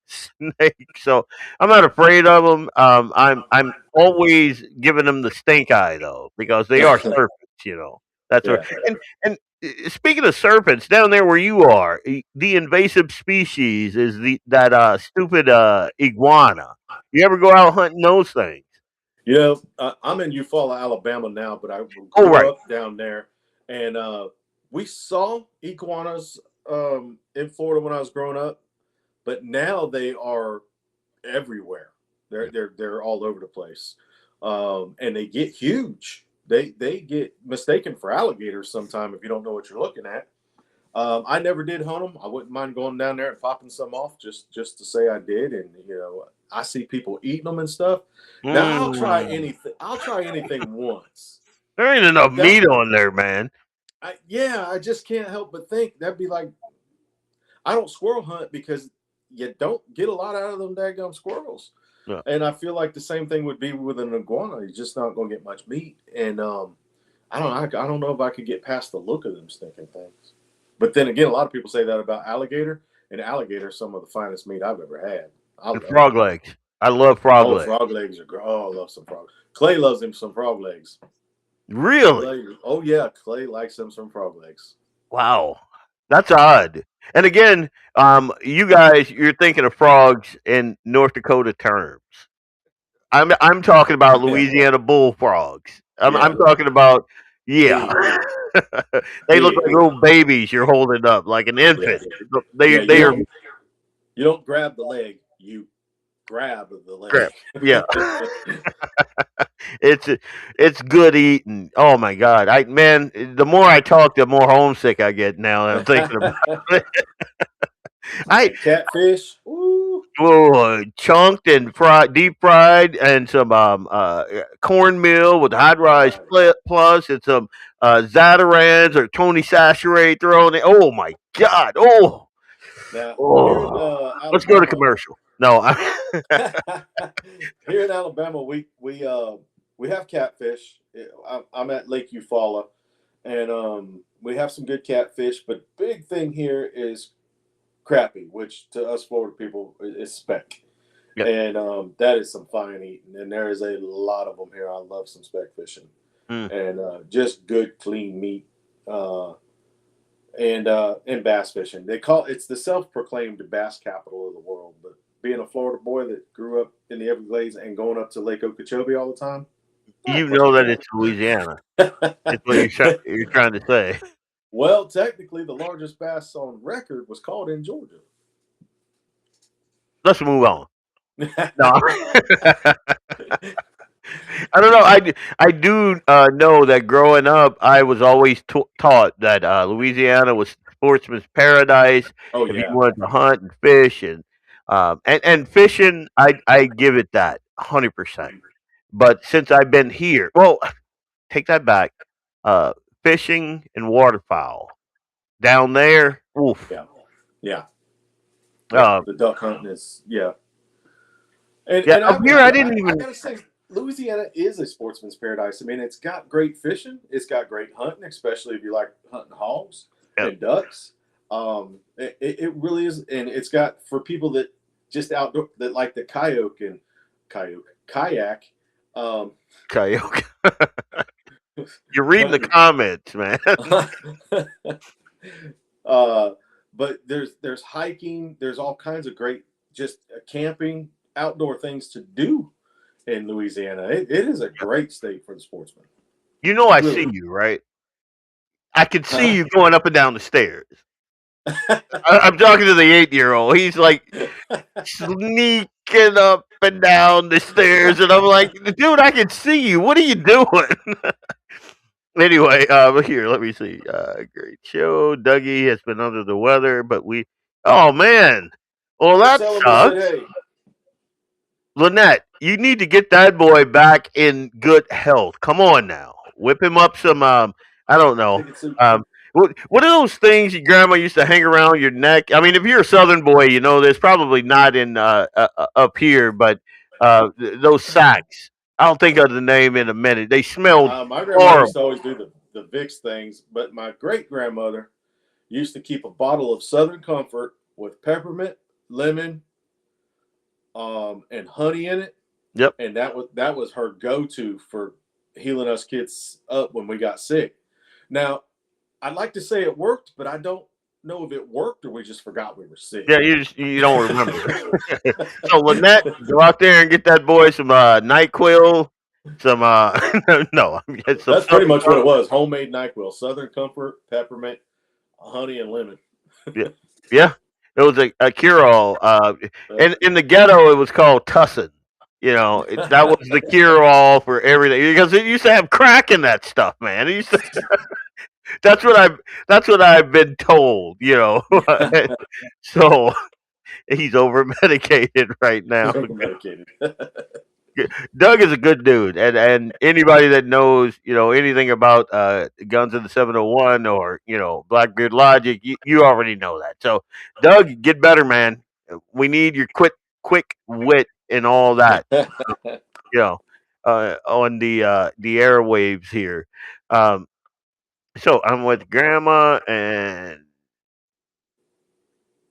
snake. So I'm not afraid of them. I'm always giving them the stink eye though because they are serpents. That's what. Yeah. And speaking of serpents, down there where you are, the invasive species is that stupid iguana. You ever go out hunting those things? I'm in Eufaula, Alabama now, but I Oh, grew right. up down there, and we saw iguanas in Florida when I was growing up, but now they are everywhere. They're all over the place, and they get huge. They get mistaken for alligators sometime if you don't know what you're looking at. I never did hunt them. I wouldn't mind going down there and popping some off just to say I did. And I see people eating them and stuff. Now I'll try anything. I'll try anything once. There ain't enough meat on there, man. I just can't help but think that'd be like, I don't squirrel hunt because you don't get a lot out of them daggum squirrels. Yeah. And I feel like the same thing would be with an iguana. You're just not going to get much meat. And I don't know if I could get past the look of them stinking things. But then again, a lot of people say that about alligator, and alligator is some of the finest meat I've ever had. And frog legs. I love frog legs. Frog legs are great. Oh, I love some frog. Clay loves him some frog legs. Really? Oh yeah, Clay likes him some frog legs. Wow, that's odd. And again, you're thinking of frogs in North Dakota terms. I'm talking about Louisiana bullfrogs. I'm talking about they look like little babies you're holding up like an infant. Yeah. They are. You don't grab the leg, you grab the leg. Yeah. It's good eating. Oh my God. The more I talk, the more homesick I get now that I'm thinking about it. Catfish. Ooh. Chunked and deep fried, and some cornmeal with hot rice plus, and some Zatarans or Tony Sachere thrown in. Oh my God. Let's go to commercial. No. Here in Alabama, we have catfish. I'm at Lake Eufaula, and we have some good catfish. But big thing here is crappie, which to us Florida people is speck. Yep. And that is some fine eating, and there is a lot of them here. I love some speck fishing, and just good clean meat. And bass fishing. It's the self-proclaimed bass capital of the world. But being a Florida boy that grew up in the Everglades and going up to Lake Okeechobee all the time, you know that it's Louisiana. That's what you're trying to say. Well, technically, the largest bass on record was caught in Georgia. Let's move on. No. I don't know. I do know that growing up, I was always taught that Louisiana was sportsman's paradise. Oh, if you wanted to hunt and fish and fishing, I give it that 100%. But since I've been here, well, take that back. Fishing and waterfowl down there. Oof. Yeah. The duck hunting is And up here, I gotta say, Louisiana is a sportsman's paradise. I mean, it's got great fishing. It's got great hunting, especially if you like hunting hogs and ducks. It really is, and it's got for people that just outdoor that like the kayak. Kayak. You're reading the comments, man. But there's hiking. There's all kinds of great just camping, outdoor things to do in Louisiana. It is a great state for the sportsman. I see you, right? I can see you going up and down the stairs. I'm talking to the 8-year-old. He's like sneaking up and down the stairs, and I'm like, dude, I can see you. What are you doing? Anyway, here, let me see. Great show. Dougie has been under the weather, but oh man. Well, that sucks. Lynette, you need to get that boy back in good health. Come on now. Whip him up some, I don't know. What are those things your grandma used to hang around your neck? I mean, if you're a Southern boy, there's probably not in up here, but those sacks. I'll think of the name in a minute. They smell my grandma used to always do the Vicks things, but my great-grandmother used to keep a bottle of Southern Comfort with peppermint, lemon, and honey in it. Yep. And that was her go-to for healing us kids up when we got sick. Now, I'd like to say it worked, but I don't know if it worked or we just forgot we were sick. Yeah, you don't remember. So Lynette, go out there and get that boy some NyQuil. Some no, that's pretty much what it was. Homemade NyQuil, Southern Comfort, peppermint, honey, and lemon. Yeah, yeah. It was a cure-all. In the ghetto, it was called tussin. That was the cure-all for everything because it used to have crack in that stuff, man. It used to, that's what I've been told. So he's over medicated right now. Medicated. Doug is a good dude, and anybody that knows anything about Guns of the 701 or Blackbeard Logic, you already know that. So Doug, get better, man. We need your quick wit and all that. On the airwaves here. Um, so I'm with Grandma, and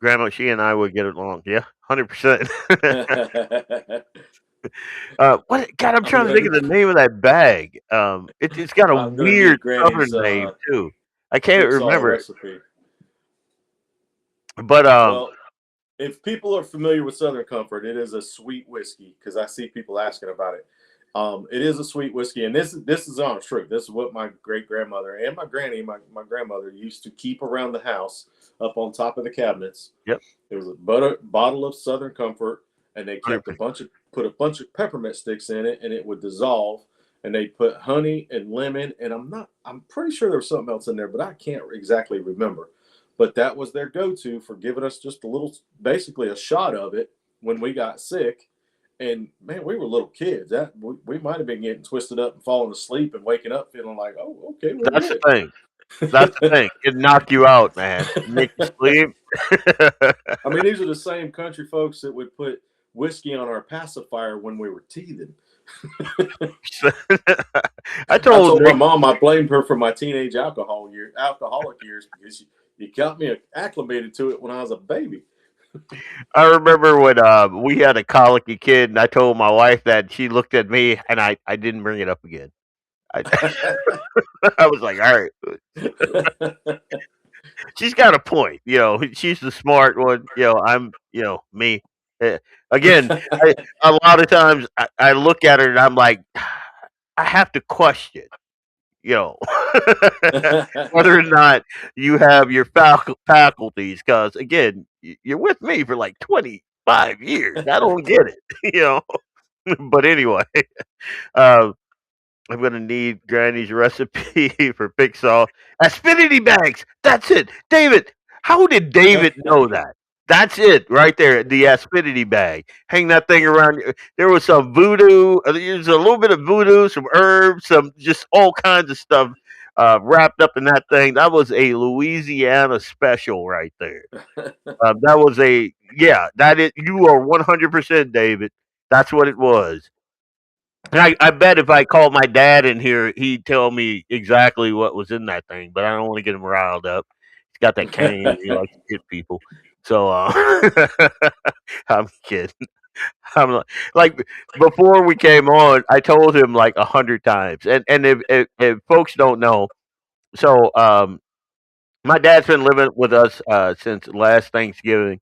Grandma, she and I would get along. Yeah, 100%. What? God, I'm trying to think of the name of that bag. It's got a I'm gonna need weird Granny's southern name too. I can't fix-all remember it. recipe. But Well, if people are familiar with Southern Comfort, it is a sweet whiskey because I see people asking about it. It is a sweet whiskey, and this is honest truth. This is what my great grandmother and my granny, my grandmother, used to keep around the house up on top of the cabinets. Yep. There was a bottle of Southern Comfort, and they kept 100%. put a bunch of peppermint sticks in it, and it would dissolve. And they put honey and lemon, and I'm pretty sure there was something else in there, but I can't exactly remember. But that was their go-to for giving us just a little, basically a shot of it when we got sick. And man, we were little kids. That we might have been getting twisted up and falling asleep and waking up feeling like, oh, okay, we're That's good. the thing. That's the thing. It knocked you out, man. Make you sleep. I mean, these are the same country folks that would put whiskey on our pacifier when we were teething. I I told told my Nick, mom I blamed her for my teenage alcoholic years because you got me acclimated to it when I was a baby. I remember when we had a colicky kid, and I told my wife that. She looked at me, and I didn't bring it up again. I, I was like, all right. She's got a point. She's the smart one. I'm, me. Again, a lot of times I look at her and I'm like, I have to question, you know, whether or not you have your faculties. Because again, you're with me for like 25 years. I don't get it, But anyway, uh, I'm gonna need Granny's recipe for Pixar. Aspidity bags. That's it, David. How did David know that? That's it, right there. The aspidity bag. Hang that thing around. There was some voodoo. There's a little bit of voodoo, some herbs, some just all kinds of stuff wrapped up in that thing. That was a Louisiana special right there. That was a yeah. That is. You are 100% David. That's what it was. And I bet if I called my dad in here, he'd tell me exactly what was in that thing. But I don't want to get him riled up. He's got that cane. He likes to hit people. So I'm kidding. I'm like before we came on, I told him like 100 times. And if folks don't know, so my dad's been living with us since last Thanksgiving.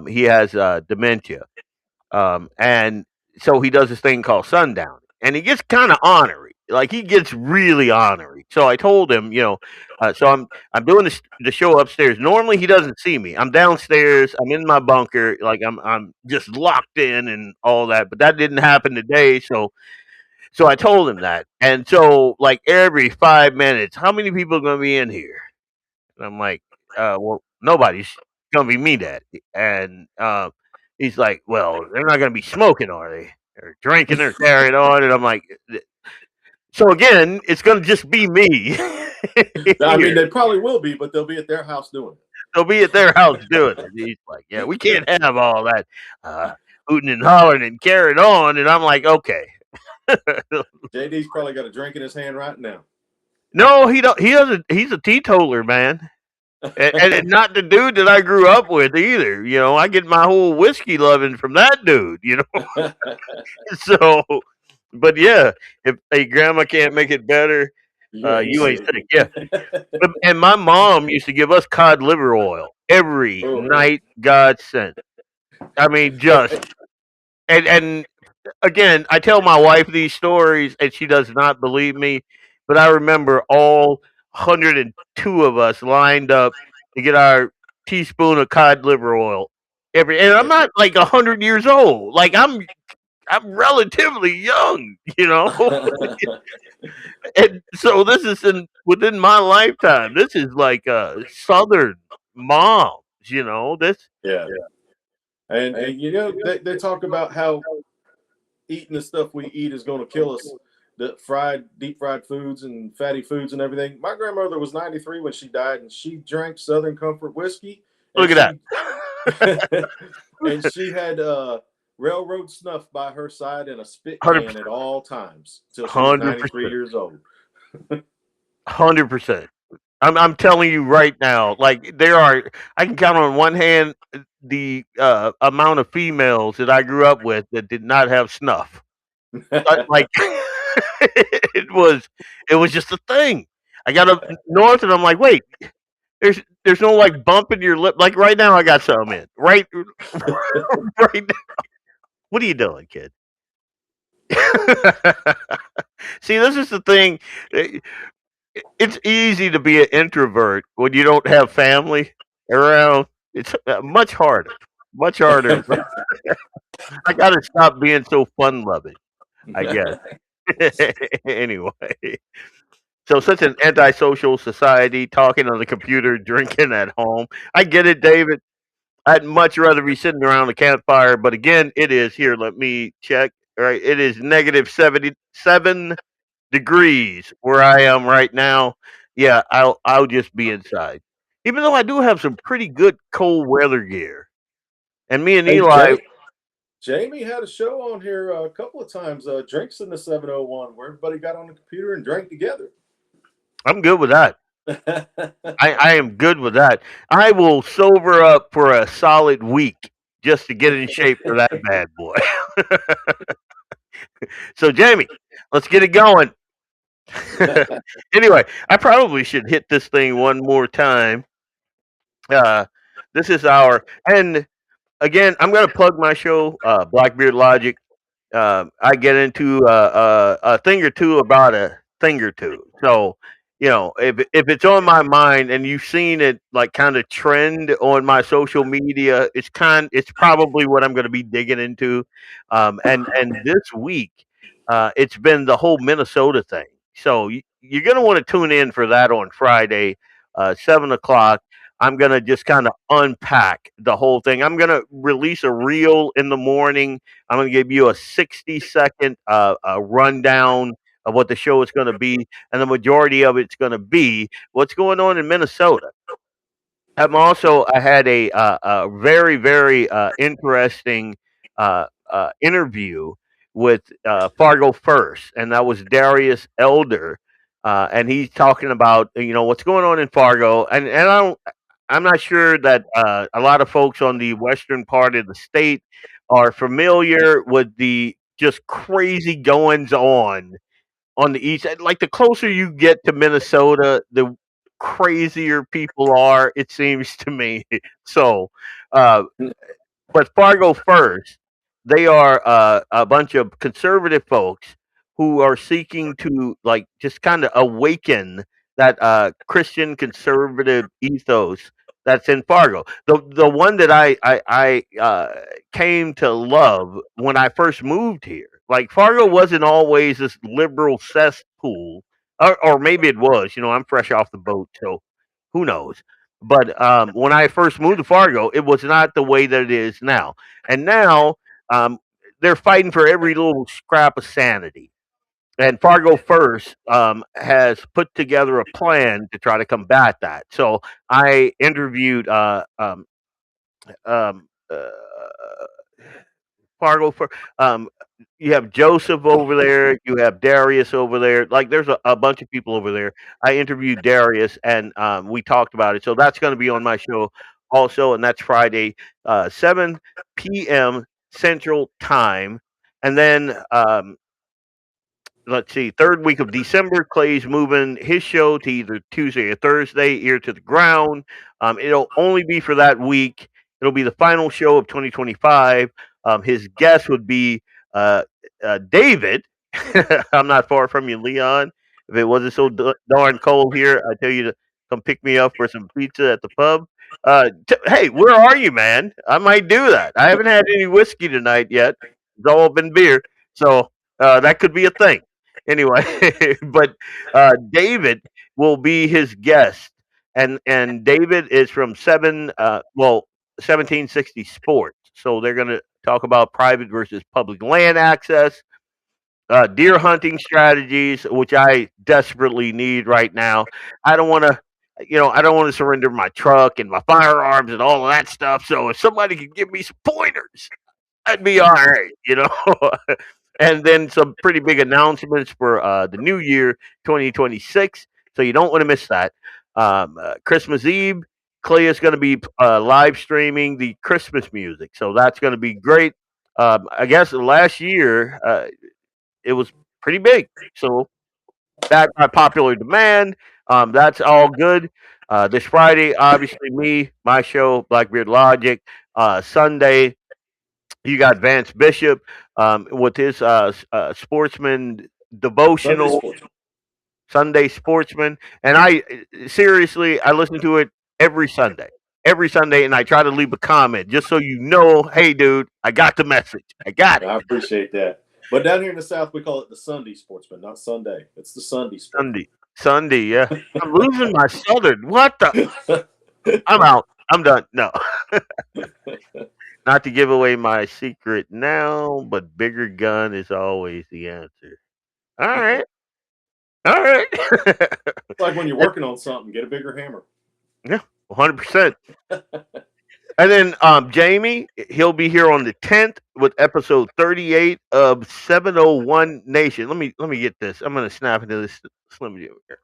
He has dementia. And so he does this thing called sundown, and he gets kind of ornery. Like he gets really ornery. So I told him, so I'm doing the show upstairs. Normally he doesn't see me. I'm downstairs. I'm in my bunker. Like I'm just locked in and all that. But that didn't happen today. So I told him that. And so like every 5 minutes, how many people are gonna be in here? And I'm like, well, nobody's gonna be me, Dad. And he's like, well, they're not gonna be smoking, are they? Or drinking or carrying on. And I'm like, so again, it's gonna just be me. I mean, they probably will be, but they'll be at their house doing it. They'll be at their house doing it. He's like, yeah, we can't have all that hooting and hollering and carrying on. And I'm like, okay. JD's probably got a drink in his hand right now. No, he don't. He doesn't. He's a teetotaler, man. And not the dude that I grew up with either. I get my whole whiskey loving from that dude. So, but yeah, if a grandma can't make it better, you ain't sick. Yeah. And my mom used to give us cod liver oil every night God sent. I mean, just and again, I tell my wife these stories, and she does not believe me. But I remember all 102 of us lined up to get our teaspoon of cod liver oil and I'm not like 100 years old. Like I'm relatively young, and so this is within my lifetime. This is like Southern moms, This, Yeah. And they talk about how eating the stuff we eat is going to kill us. The deep fried foods and fatty foods and everything. My grandmother was 93 when she died, and she drank Southern Comfort whiskey. And look at that. And she had railroad snuff by her side and a spit can 100%, at all times till she was 93 100%, years old. 100%. I'm telling you right now, like I can count on one hand the amount of females that I grew up with that did not have snuff. Like it was just a thing. I got up north and I'm like, wait, there's no like bump in your lip. Like right now, I got something in right right now. What are you doing, kid? See, this is the thing. It's easy to be an introvert when you don't have family around. It's much harder. Much harder. I got to stop being so fun loving, I guess. Anyway, so such an antisocial society, talking on the computer, drinking at home. I get it, David. I'd much rather be sitting around the campfire, but again, it is here. Let me check. All right, it is negative 77 degrees where I am right now. Yeah, I'll just be inside. Even though I do have some pretty good cold weather gear. And me and Hey, Eli, Jamie had a show on here a couple of times, Drinks in the 701, where everybody got on the computer and drank together. I'm good with that. I am good with that. I will sober up for a solid week just to get in shape for that bad boy. So, Jamie, let's get it going. Anyway, I probably should hit this thing one more time. This is and again, I'm going to plug my show, Blackbeard Logic. I get into a thing or two about a thing or two. So, if it's on my mind and you've seen it like kind of trend on my social media, it's probably what I'm going to be digging into. And this week, it's been the whole Minnesota thing. So you're going to want to tune in for that on Friday, 7 o'clock. I'm going to just kind of unpack the whole thing. I'm going to release a reel in the morning. I'm going to give you a 60-second rundown of what the show is going to be. And the majority of it's going to be what's going on in Minnesota. I had a very, very interesting interview with Fargo First, and that was Darius Elder. And he's talking about what's going on in Fargo, and I'm not sure that a lot of folks on the western part of the state are familiar with the just crazy goings on the east. Like the closer you get to Minnesota, the crazier people are. It seems to me. So, uh, but Fargo First, they are a bunch of conservative folks who are seeking to like just kind of awaken that Christian conservative ethos that's in Fargo. The one that I came to love when I first moved here. Like Fargo wasn't always this liberal cesspool, or maybe it was. I'm fresh off the boat, so who knows? But when I first moved to Fargo, it was not the way that it is now. And now um, they're fighting for every little scrap of sanity. And Fargo First has put together a plan to try to combat that. So I interviewed um, uh, Fargo for you have Joseph over there, you have Darius over there. Like there's a bunch of people over there. I interviewed Darius and we talked about it. So that's going to be on my show also, and that's Friday, 7 p.m. Central Time. And then let's see, third week of December, Clay's moving his show to either Tuesday or Thursday, ear to the ground. It'll only be for that week. It'll be the final show of 2025. His guest would be David. I'm not far from you, Leon. If it wasn't so darn cold here, I tell you to come pick me up for some pizza at the pub. Hey, where are you, man? I might do that. I haven't had any whiskey tonight yet. It's all been beer, so that could be a thing. Anyway, but David will be his guest, and David is from 1760 Sports. So they're going to talk about private versus public land access, deer hunting strategies, which I desperately need right now. I don't want to, I don't want to surrender my truck and my firearms and all of that stuff. So if somebody could give me some pointers, that'd be all right. And then some pretty big announcements for the new year, 2026. So you don't want to miss that. Christmas Eve, Clay is going to be live streaming the Christmas music. So that's going to be great. I guess last year, it was pretty big. So that by popular demand, that's all good. This Friday, obviously, my show, Blackbeard Logic. Sunday, you got Vance Bishop with his sportsman Sunday devotional, sports. Sunday Sportsman. And I seriously, I listen to it every Sunday. Every Sunday, and I try to leave a comment just so you know, hey, dude, I got the message. I got it. I appreciate that. But down here in the South, we call it the Sunday Sportsman, not Sunday. It's the Sunday Sportsman. Sunday, yeah. I'm losing my southern. What the? I'm out. I'm done. No. Not to give away my secret now, but bigger gun is always the answer. All right. All right. It's like when you're working on something, get a bigger hammer. Yeah, 100%. And then Jamie, he'll be here on the 10th with episode 38 of 701 Nation. Let me get this. I'm gonna snap into this Slim Jim here.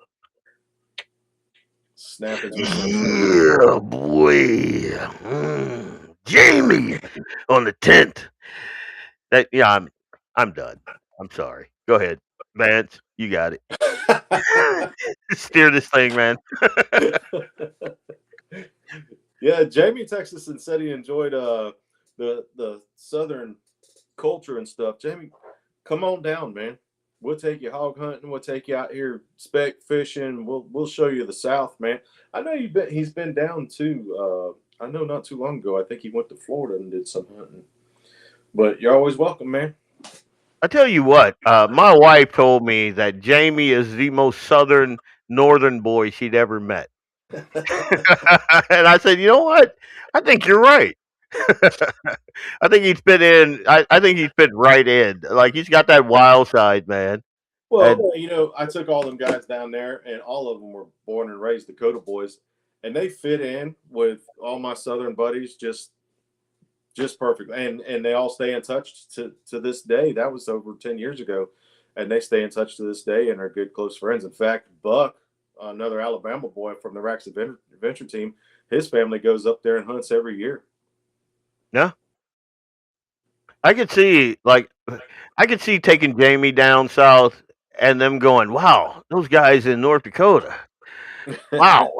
Snap into a Yeah, boy. Jamie on the 10th. I'm done. I'm sorry. Go ahead, Vance. You got it. Steer this thing, man. Yeah, Jamie texted us and said he enjoyed the Southern culture and stuff. Jamie, come on down, man. We'll take you hog hunting. We'll take you out here speck fishing. We'll show you the South, man. I know he's been down too. I know not too long ago. I think he went to Florida and did some hunting. But you're always welcome, man. I tell you what, my wife told me that Jamie is the most northern boy she'd ever met. And I said, you know what? I think you're right. I think he's fit in. I think he's fit right in. Like he's got that wild side, man. Well, I took all them guys down there, and all of them were born and raised Dakota boys, and they fit in with all my Southern buddies just perfect. And they all stay in touch to this day. That was over 10 years ago, and they stay in touch to this day and are good close friends. In fact, Buck, another Alabama boy from the Rax Adventure team, his family goes up there and hunts every year. Yeah. I could see taking Jamie down south and them going, wow, those guys in North Dakota. Wow.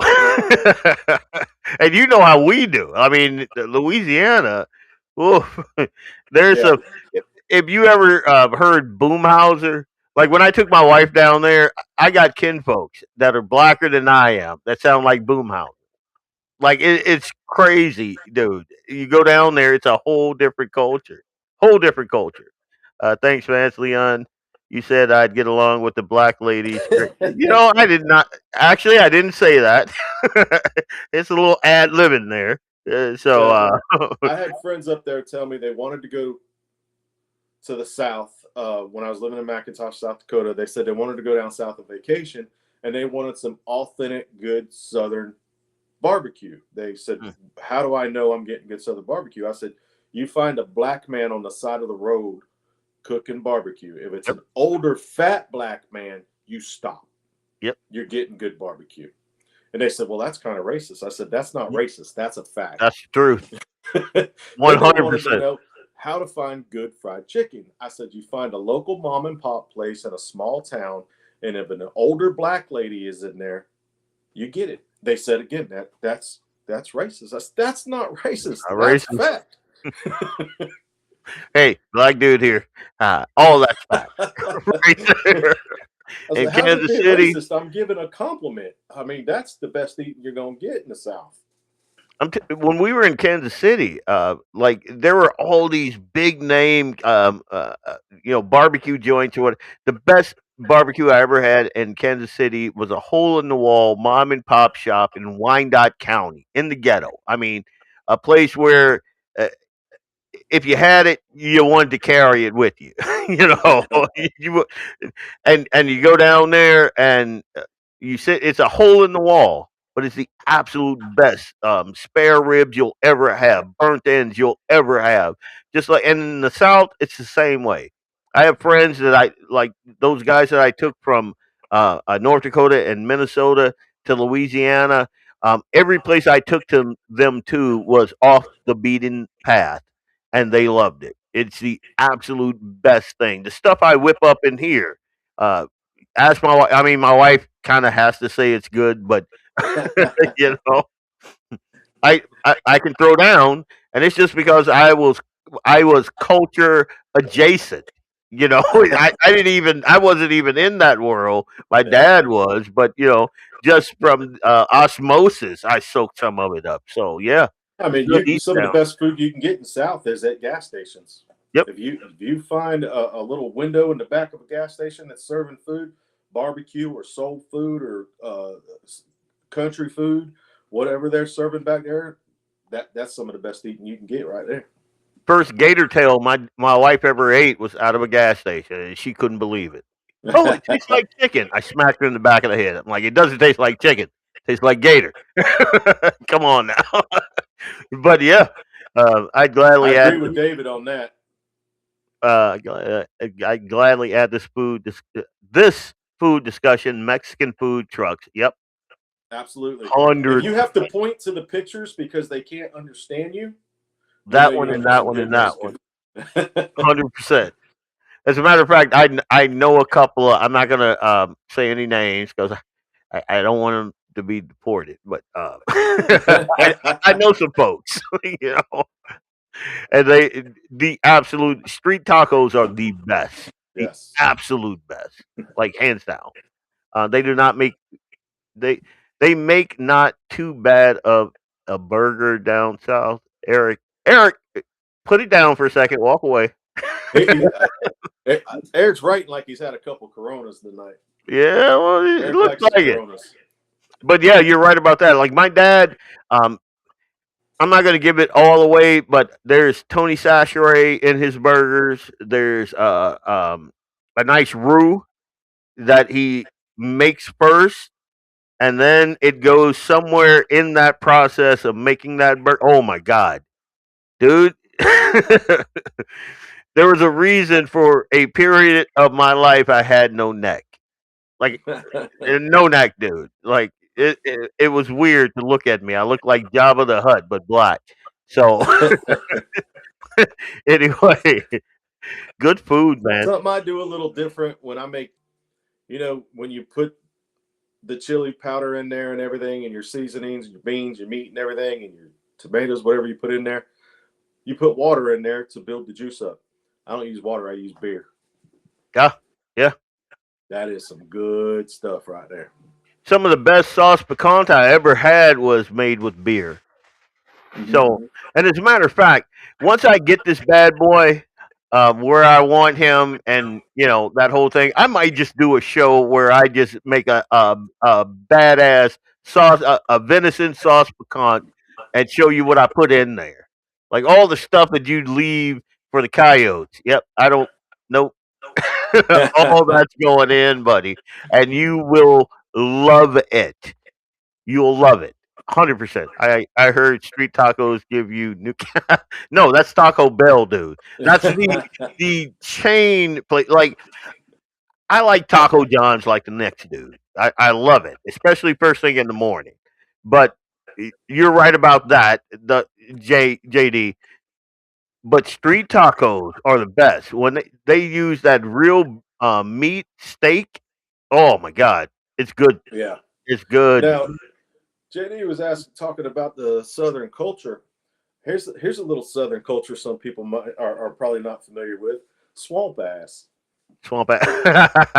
And you know how we do. I mean, Louisiana, oof, there's Yeah. if you ever heard Boomhauser, like when I took my wife down there, I got kinfolks that are blacker than I am that sound like Boomhauser. Like it's crazy, dude. You go down there, it's a whole different culture. Whole different culture. Thanks, Vance Leon. You said I'd get along with the black ladies. I did not. Actually, I didn't say that. It's a little ad libbing there. I had friends up there tell me they wanted to go to the South when I was living in McIntosh, South Dakota. They said they wanted to go down south on vacation, and they wanted some authentic, good Southern barbecue. They said, how do I know I'm getting good Southern barbecue? I said, you find a black man on the side of the road cooking barbecue. If it's an older, fat black man, you stop. Yep. You're getting good barbecue. And they said, well, that's kind of racist. I said, that's not racist. That's a fact. That's the truth. 100%. How to find good fried chicken. I said, you find a local mom and pop place in a small town, and if an older black lady is in there, you get it. They said again, that's racist. That's not racist. Not that's racist. Fact. Hey, black dude here. All that's fact. Right there. In Kansas City. Racist? I'm giving a compliment. I mean, that's the best eating you're going to get in the South. When we were in Kansas City, like there were all these big name, barbecue joints. Or what the best barbecue I ever had in Kansas City was a hole in the wall mom and pop shop in Wyandotte County in the ghetto. I mean, a place where uh, if you had it, you wanted to carry it with you. you know, you and you go down there and you sit. It's a hole in the wall, but it's the absolute best spare ribs you'll ever have, burnt ends you'll ever have. Just like and in the South, it's the same way. I have friends that I like those guys that I took from North Dakota and Minnesota to Louisiana. Every place I took them to was off the beaten path, and they loved it. It's the absolute best thing. The stuff I whip up in here. Uh, Ask my wife. I mean, my wife kind of has to say it's good, but you know, I can throw down, and it's just because I was culture adjacent. You know, I didn't even I wasn't even in that world. My dad was, but just from osmosis, I soaked some of it up. So yeah, I mean, good East some of the town. best food you can get in the South is at gas stations. Yep. If you find a little window in the back of a gas station that's serving food, barbecue or soul food or country food, whatever they're serving back there, that's some of the best eating you can get right there. First gator tail my wife ever ate was out of a gas station, and she couldn't believe it. Oh, it tastes like chicken. I smacked her in the back of the head. I'm like, it doesn't taste like chicken. It tastes like gator. Come on now. But yeah, I'd I gladly add. agree with David on that. I'd gladly add this food discussion. Mexican food trucks. Yep, Absolutely. If hundred. you have to point to the pictures because they can't understand you, That one and that one and that one. 100%. As a matter of fact, I know a couple of. I'm not gonna say any names because I don't want them to be deported. But I know some folks, and the absolute street tacos are the best, the Yes. absolute best, like hands down. They do not make they they make not too bad of a burger down south. Eric, put it down for a second. Walk away. Eric's writing like he's had a couple Coronas tonight. Yeah, well, it Eric looks likes like it. Coronas. But yeah, you're right about that. Like my dad, I'm not gonna give it all away, but there's Tony Sachere in his burgers. There's a nice roux that he makes first, and then it goes somewhere in that process of making that burger. Oh my god, dude! There was a reason for a period of my life I had no neck, like no neck, dude. Like it was weird to look at me. I looked like Jabba the Hutt, but black. So anyway, good food, man. Something I do a little different when I make, when you put the chili powder in there and everything, and your seasonings, your beans, your meat, and everything, and your tomatoes, whatever you put in there, you put water in there to build the juice up. I don't use water; I use beer. Yeah, yeah. That is some good stuff right there. Some of the best sauce picante I ever had was made with beer. So, and as a matter of fact, once I get this bad boy where I want him, and that whole thing, I might just do a show where I just make a badass sauce, a venison sauce pecan, and show you what I put in there, like all the stuff that you'd leave for the coyotes. Yep, I don't. Nope. All that's going in, buddy, and you will love it. You'll love it. 100%. I heard street tacos give you new. No, that's Taco Bell, dude. That's the chain place. Like I like Taco John's like the next dude. I love it, especially first thing in the morning. But you're right about that, the JD. But street tacos are the best when they use that real meat steak. Oh my god, it's good. Yeah. It's good. Now, JD was talking about the Southern culture. Here's a little Southern culture some people are probably not familiar with. Swamp ass. Swamp ass.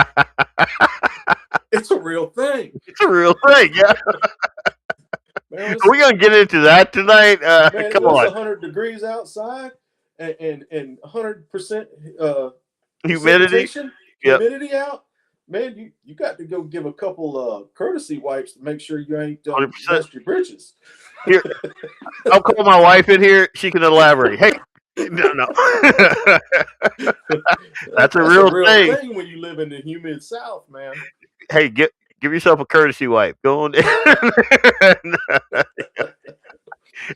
It's a real thing. It's a real thing, yeah. Man, Are we gonna get into that tonight? Come it's on, 100 degrees outside and 100% humidity. precipitation, Yep. humidity out. Man, you got to go give a couple courtesy wipes to make sure you ain't 100%. messed your britches. Here, I'll call my wife in here. She can elaborate. Hey, no. That's a That's a real real thing. thing when you live in the humid South, man. Hey, give yourself a courtesy wipe. Go on,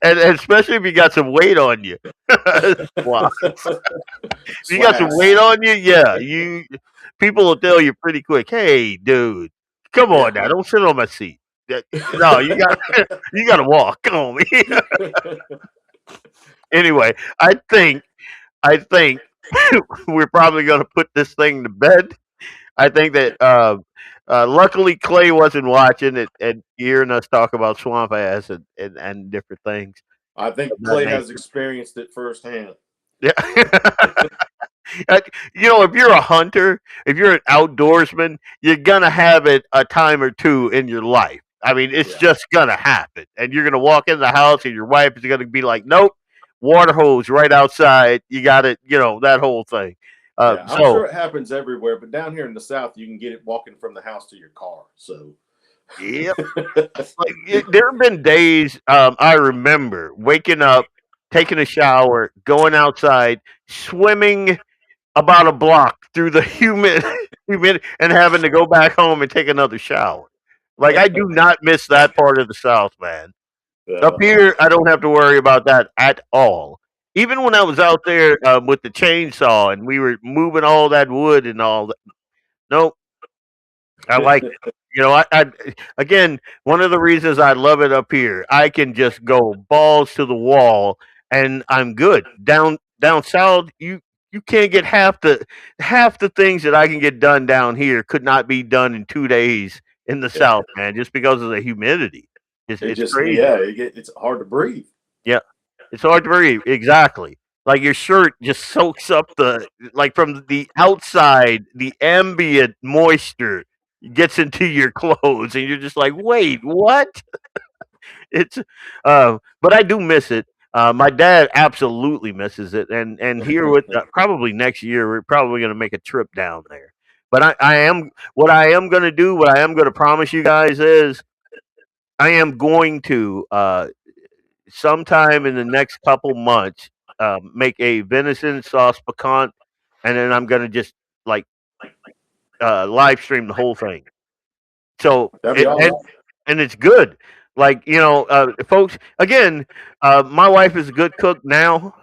and especially if you got some weight on you. Wow, if you got some weight on you, yeah, people will tell you pretty quick. Hey, dude, come on now, don't sit on my seat. No, you got you got to walk. Come on, anyway, I think we're probably going to put this thing to bed. I think that luckily Clay wasn't watching it and hearing us talk about swamp ass and different things. I think Clay has experienced it firsthand. Yeah. If you're a hunter, if you're an outdoorsman, you're gonna have it a time or two in your life. I mean, it's just gonna happen, and you're gonna walk in the house, and your wife is gonna be like, "Nope, water hose right outside. You got it." That whole thing. I'm sure it happens everywhere, but down here in the South, you can get it walking from the house to your car. So, yep. There have been days I remember waking up, taking a shower, going outside, swimming about a block through the humid, and having to go back home and take another shower. Like I do not miss that part of the South, man. Up here, I don't have to worry about that at all. Even when I was out there with the chainsaw and we were moving all that wood and all that. Nope, I like it. I again, one of the reasons I love it up here, I can just go balls to the wall and I'm good. Down south, you can't get half the things that I can get done down here could not be done in 2 days in the south, man, just because of the humidity. It's crazy. It's hard to breathe. Yeah, it's hard to breathe. Exactly. Like your shirt just soaks up from the outside, the ambient moisture gets into your clothes, and you're just like, wait, what? It's, but I do miss it. My dad absolutely misses it, and here with probably next year, we're probably going to make a trip down there. But I am what I am going to do. What I am going to promise you guys is I am going to sometime in the next couple months make a venison sauce pecan, and then I'm going to just like live stream the whole thing. So That'd be awesome. and it's good. Like folks. Again, my wife is a good cook now,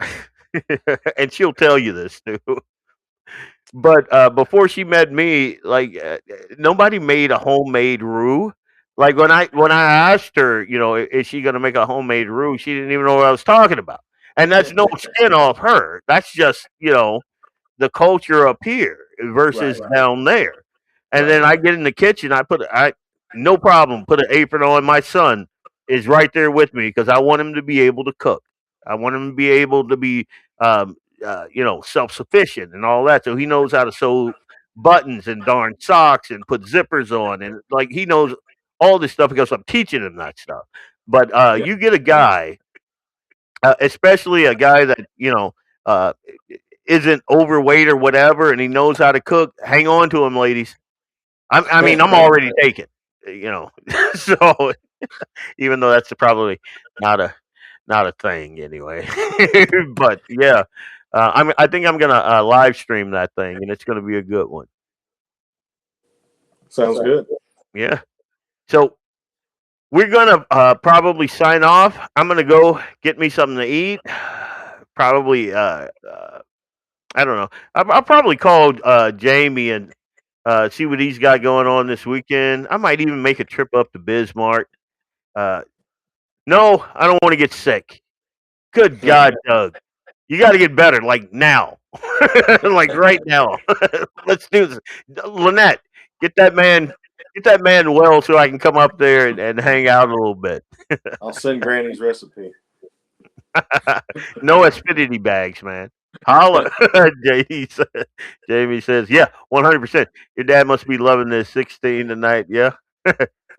and she'll tell you this too. But before she met me, like nobody made a homemade roux. Like when I asked her, is she gonna make a homemade roux? She didn't even know what I was talking about. And that's no skin off her. That's just the culture up here versus down there. And then I get in the kitchen, I no problem, put an apron on. My son is right there with me because I want him to be able to cook. I want him to be able to be, self sufficient and all that. So he knows how to sew buttons and darn socks and put zippers on, and like he knows all this stuff because I'm teaching him that stuff. But you get a guy, especially a guy that uh, isn't overweight or whatever, and he knows how to cook. Hang on to him, ladies. I mean, I'm already taken, so even though that's probably not a thing anyway. But yeah, I think I'm gonna live stream that thing, and it's gonna be a good one. Sounds good. Yeah. So we're gonna probably sign off. I'm gonna go get me something to eat. Probably I don't know. I'll probably call Jamie and see what he's got going on this weekend. I might even make a trip up to Bismarck. No, I don't want to get sick. Good God, Doug, you got to get better, like now, like right now. Let's do this, Lynette. Get that man well, so I can come up there and hang out a little bit. I'll send Granny's recipe. No acidity bags, man. Holla. Jamie says, yeah, 100%. Your dad must be loving this 16 tonight. Yeah.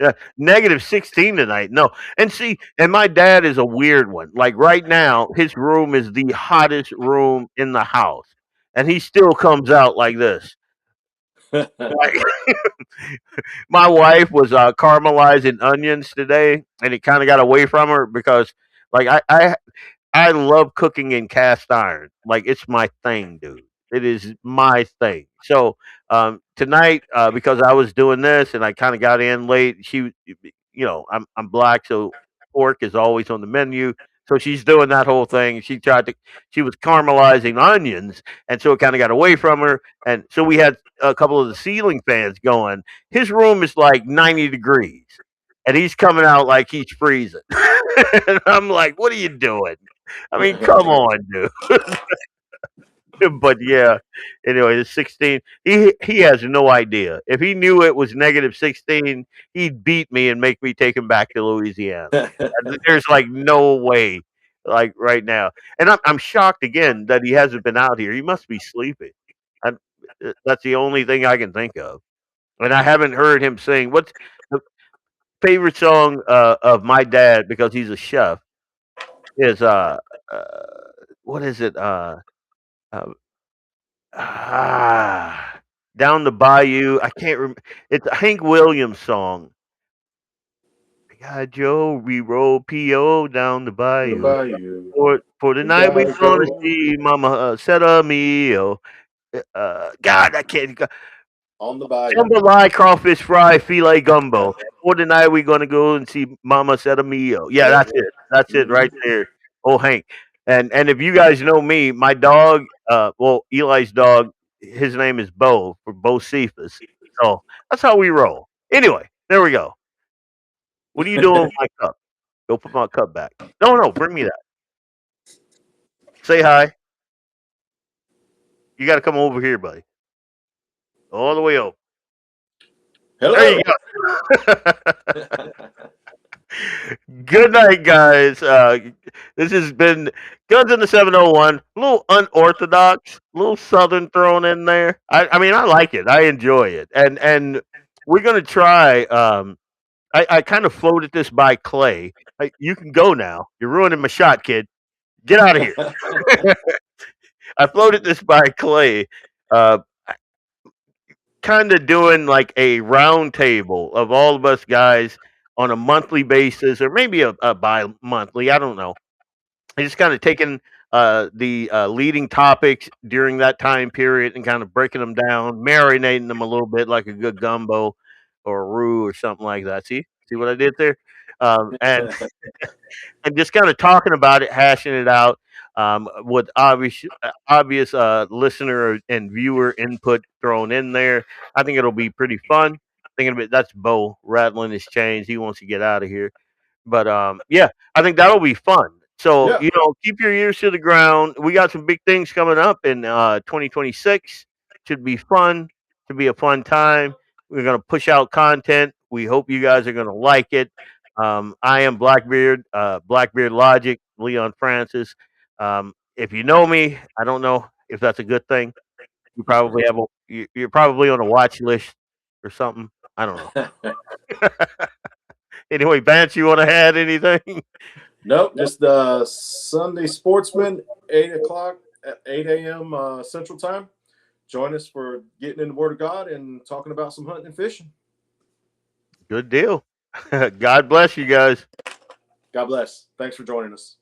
Yeah, -16 tonight. No, and see, and my dad is a weird one. Like right now, his room is the hottest room in the house, and he still comes out like this. Like, my wife was caramelizing onions today, and it kind of got away from her because, like, I love cooking in cast iron. Like it's my thing, dude. It is my thing. So tonight, because I was doing this and I kind of got in late, I'm black, so pork is always on the menu. So she's doing that whole thing. She was caramelizing onions, and so it kind of got away from her. And so we had a couple of the ceiling fans going. His room is like 90 degrees, and he's coming out like he's freezing. And I'm like, what are you doing? I mean, come on, dude. But yeah, anyway, the 16. He has no idea. If he knew it was -16, he'd beat me and make me take him back to Louisiana. There's like no way, like right now. And I'm shocked again that he hasn't been out here. He must be sleeping. I, that's the only thing I can think of. And I haven't heard him sing. What's the favorite song of my dad, because he's a chef, is uh what is it? Uh ah Down the Bayou. I can't remember. It's a Hank Williams song. Got Joe, we roll PO down the The bayou. bayou. For the We night we gotta gonna go see Mama set a meal. God, I can't. on the bayou. Jambalaya, crawfish fry, filet gumbo. For tonight, we're gonna go and see Mama set a meal. Yeah, Yeah, that's yeah. it. That's it Hmm. right there. Oh, Hank. And if you guys know me, my dog, Eli's dog, his name is Bo for Bo Cephas. So that's how we roll. Anyway, there we go. What are you doing with my cup? Go put my cup back. No, no, bring me that. Say hi. You got to come over here, buddy. All the way over. There you Hello. go. Good night, guys. This has been Guns in the 701. A little unorthodox, a little southern thrown in there. I mean, I like it. I enjoy it. And we're gonna try. I kind of floated this by Clay. You can go now. You're ruining my shot, kid. Get out of here. I floated this by Clay. Uh, kind of doing like a round table of all of us guys on a monthly basis, or maybe a bi-monthly. I don't know. I just kind of taking the leading topics during that time period and kind of breaking them down, marinating them a little bit like a good gumbo or a roux or something like that. See what I did there? And just kind of talking about it, hashing it out with obvious listener and viewer input thrown in there. I think it'll be pretty fun. Thinking of it, that's Bo rattling his chains. He wants to get out of here. But yeah, I think that'll be fun. So Yeah. keep your ears to the ground. We got some big things coming up in 2026. Should be fun. Should be a fun time. We're gonna push out content. We hope you guys are gonna like it. I am Blackbeard, Blackbeard Logic, Leon Francis. If you know me, I don't know if that's a good thing. You probably have you're probably on a watch list or something. I don't know. Anyway, Vance, you want to add anything? Nope. Just Sunday Sportsman, 8 o'clock at 8 a.m. Central Time. Join us for getting in the Word of God and talking about some hunting and fishing. Good deal. God bless you guys. God bless. Thanks for joining us.